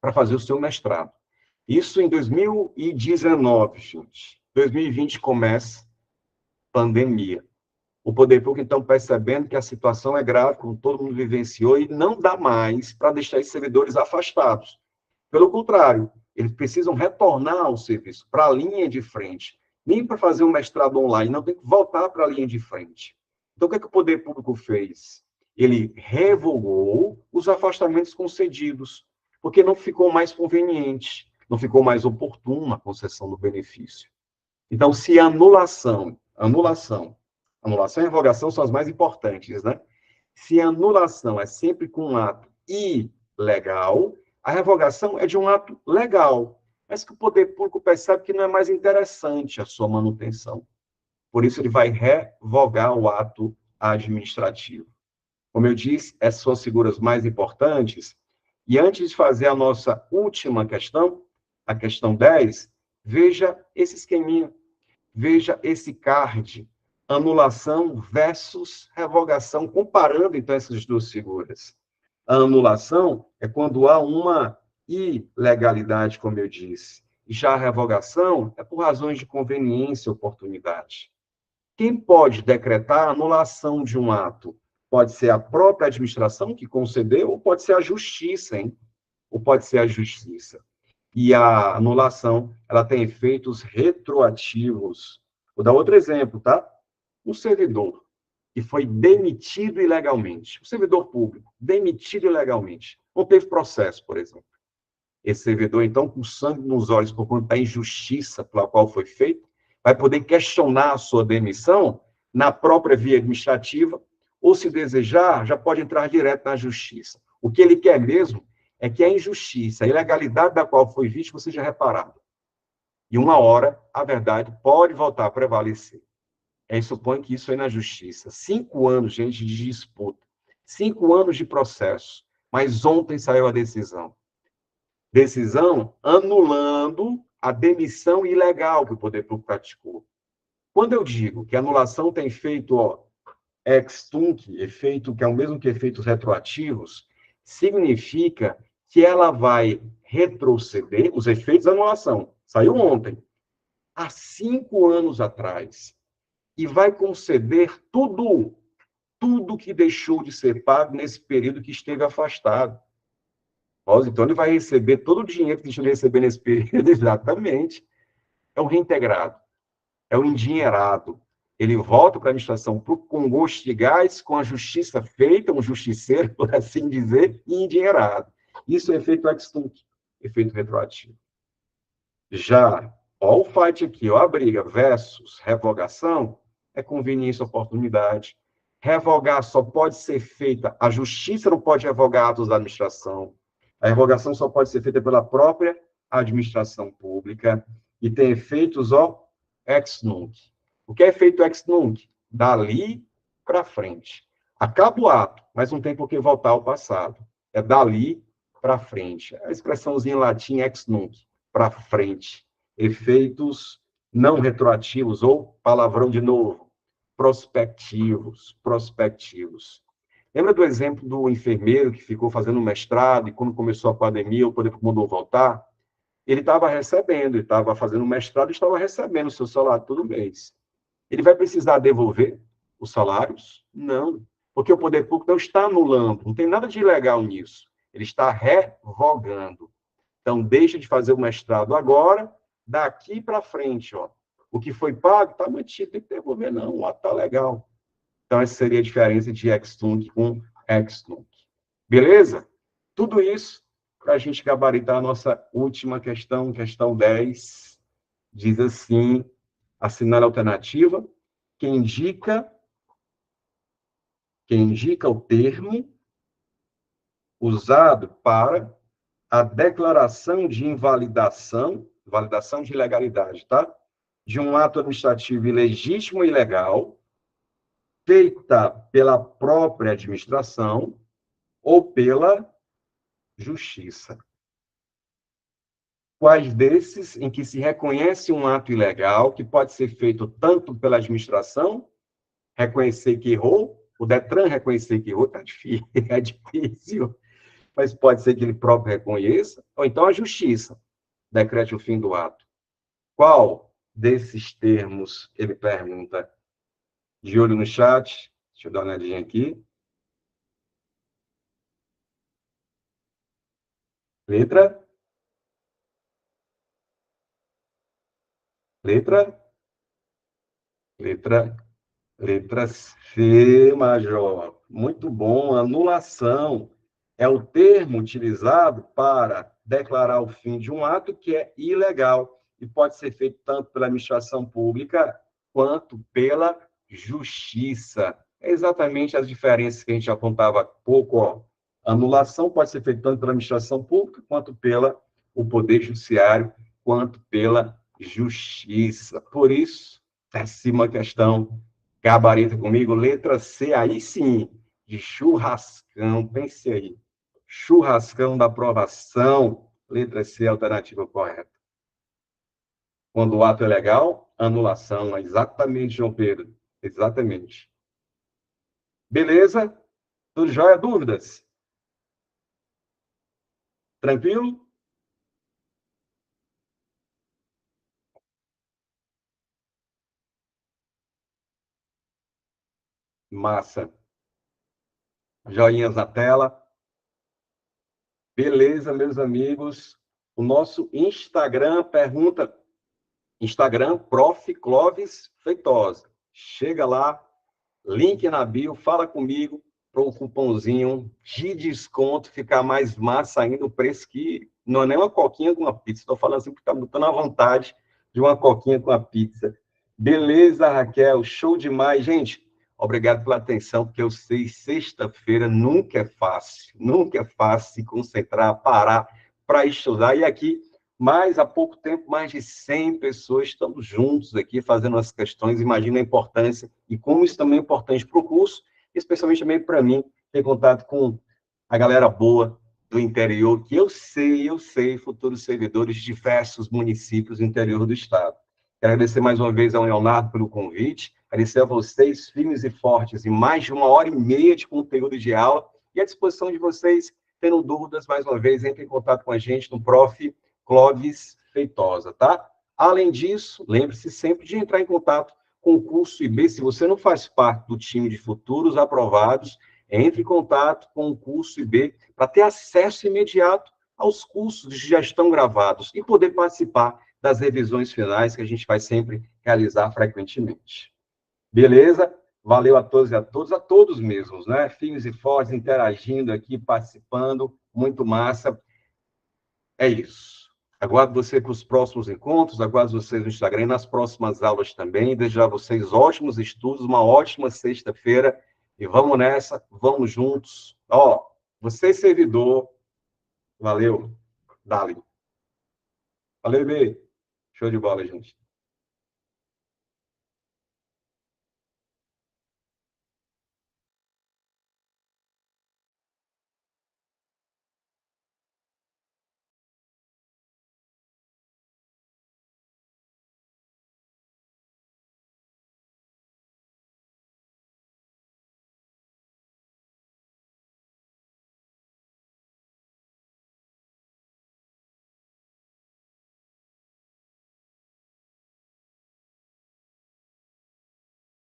para fazer o seu mestrado. Isso em 2019, gente. 2020 começa pandemia. O poder público, então, percebendo que a situação é grave, como todo mundo vivenciou, e não dá mais para deixar esses servidores afastados. Pelo contrário, eles precisam retornar ao serviço, para a linha de frente. Nem para fazer um mestrado online, não tem que voltar para a linha de frente. Então, o que é que o poder público fez? Ele revogou os afastamentos concedidos, porque não ficou mais conveniente, não ficou mais oportuno a concessão do benefício. Então, se anulação e revogação são as mais importantes, né? Se a anulação é sempre com um ato ilegal, a revogação é de um ato legal, mas que o poder público percebe que não é mais interessante a sua manutenção. Por isso, ele vai revogar o ato administrativo. Como eu disse, essas são as figuras mais importantes. E antes de fazer a nossa última questão, a questão 10, veja esse esqueminha, veja esse card, anulação versus revogação, comparando, então, essas duas figuras. A anulação é quando há uma ilegalidade, como eu disse. Já a revogação é por razões de conveniência e oportunidade. Quem pode decretar a anulação de um ato? Pode ser a própria administração que concedeu, ou pode ser a justiça, hein? Ou pode ser a justiça. E a anulação, ela tem efeitos retroativos. Vou dar outro exemplo, tá? Um servidor que foi demitido ilegalmente, um servidor público, demitido ilegalmente, não teve processo, por exemplo. Esse servidor, então, com sangue nos olhos por conta da injustiça pela qual foi feito, vai poder questionar a sua demissão na própria via administrativa, ou, se desejar, já pode entrar direto na justiça. O que ele quer mesmo é que a injustiça, a ilegalidade da qual foi vítima seja reparada. E uma hora, a verdade pode voltar a prevalecer. Supõe que isso é na justiça. 5 anos, gente, de disputa. 5 anos de processo. Mas ontem saiu a decisão. Decisão anulando a demissão ilegal que o Poder Público praticou. Quando eu digo que a anulação tem efeito ex tunc, efeito que é o mesmo que efeitos retroativos, significa que ela vai retroceder os efeitos da anulação. Saiu ontem, há 5 anos atrás, e vai conceder tudo que deixou de ser pago nesse período que esteve afastado. Então, ele vai receber todo o dinheiro que deixou de receber nesse período, exatamente. É um reintegrado, é um endinheirado. Ele volta para a administração com gosto de gás, com a justiça feita, um justiceiro, por assim dizer, e endinheirado. Isso é efeito ex-tunc, efeito retroativo. Já, o fight aqui, a briga versus revogação, é conveniência, oportunidade. Revogar só pode ser feita, a justiça não pode revogar atos da administração. A revogação só pode ser feita pela própria administração pública e tem efeitos, ex nunc. O que é efeito ex nunc? Dali para frente. Acaba o ato, mas não tem por que voltar ao passado. É dali para frente. A expressãozinha em latim ex nunc, para frente. Efeitos não retroativos, ou palavrão de novo, prospectivos. Lembra do exemplo do enfermeiro que ficou fazendo mestrado e quando começou a pandemia, o Poder Público mandou voltar? Ele estava recebendo, ele estava fazendo mestrado e estava recebendo o seu salário todo mês. Ele vai precisar devolver os salários? Não, porque o Poder Público não está anulando, não tem nada de ilegal nisso. Ele está revogando. Então, deixa de fazer o mestrado agora, daqui para frente, o que foi pago está mantido, tem que devolver, não, o ato está legal. Então, essa seria a diferença de ex-tunc com ex-nunc. Beleza? Tudo isso para a gente gabaritar a nossa última questão, questão 10. Diz assim, assinale a alternativa, que indica o termo usado para a declaração de invalidação, validação de ilegalidade, tá? De um ato administrativo ilegítimo e ilegal, feita pela própria administração ou pela justiça. Quais desses em que se reconhece um ato ilegal, que pode ser feito tanto pela administração, reconhecer que errou, o Detran reconhecer que errou, é difícil, mas pode ser que ele próprio reconheça, ou então a justiça decrete o fim do ato. Qual desses termos, ele pergunta, de olho no chat, deixa eu dar uma olhadinha aqui. Letra C, Major. Muito bom. Anulação é o termo utilizado para declarar o fim de um ato que é ilegal e pode ser feito tanto pela administração pública quanto pela justiça. É exatamente as diferenças que a gente apontava há pouco. Anulação pode ser feita tanto pela administração pública quanto pela o Poder Judiciário, quanto pela justiça. Por isso, décima questão, gabarita comigo, letra C, aí sim, de churrascão, pense aí, churrascão da aprovação, letra C, alternativa correta. Quando o ato é legal, anulação, exatamente, João Pedro, exatamente. Beleza? Tudo jóia? Dúvidas? Tranquilo? Massa. Joinhas na tela. Beleza, meus amigos. O nosso Instagram pergunta, Instagram, Prof. Clóvis Feitosa. Chega lá, link na bio, fala comigo para um cupomzinho de desconto, ficar mais massa ainda, o preço que não é nem uma coquinha com uma pizza. Estou falando assim porque está botando a vontade de uma coquinha com a pizza. Beleza, Raquel? Show demais. Gente, obrigado pela atenção, porque eu sei, sexta-feira nunca é fácil se concentrar, parar para estudar. E aqui, há pouco tempo, mais de 100 pessoas estamos juntos aqui fazendo as questões. Imagina a importância e como isso também é importante para o curso, especialmente também para mim, ter contato com a galera boa do interior, que eu sei, futuros servidores de diversos municípios do interior do estado. Quero agradecer mais uma vez ao Leonardo pelo convite, agradecer a vocês, firmes e fortes, em mais de 1h30 de conteúdo de aula, e à disposição de vocês, tendo dúvidas, mais uma vez, entre em contato com a gente no Prof. Clóvis Feitosa, tá? Além disso, lembre-se sempre de entrar em contato com o curso IB. Se você não faz parte do time de futuros aprovados, entre em contato com o curso IB para ter acesso imediato aos cursos que já estão gravados e poder participar das revisões finais que a gente vai sempre realizar frequentemente. Beleza? Valeu a todos e a todos mesmos, né? Firmes e fortes, interagindo aqui, participando, muito massa. É isso. Aguardo você para os próximos encontros, aguardo vocês no Instagram e nas próximas aulas também. Desejo a vocês ótimos estudos, uma ótima sexta-feira. E vamos nessa, vamos juntos. Ó, você servidor, valeu, Dali. Valeu, B. Show de bola, gente.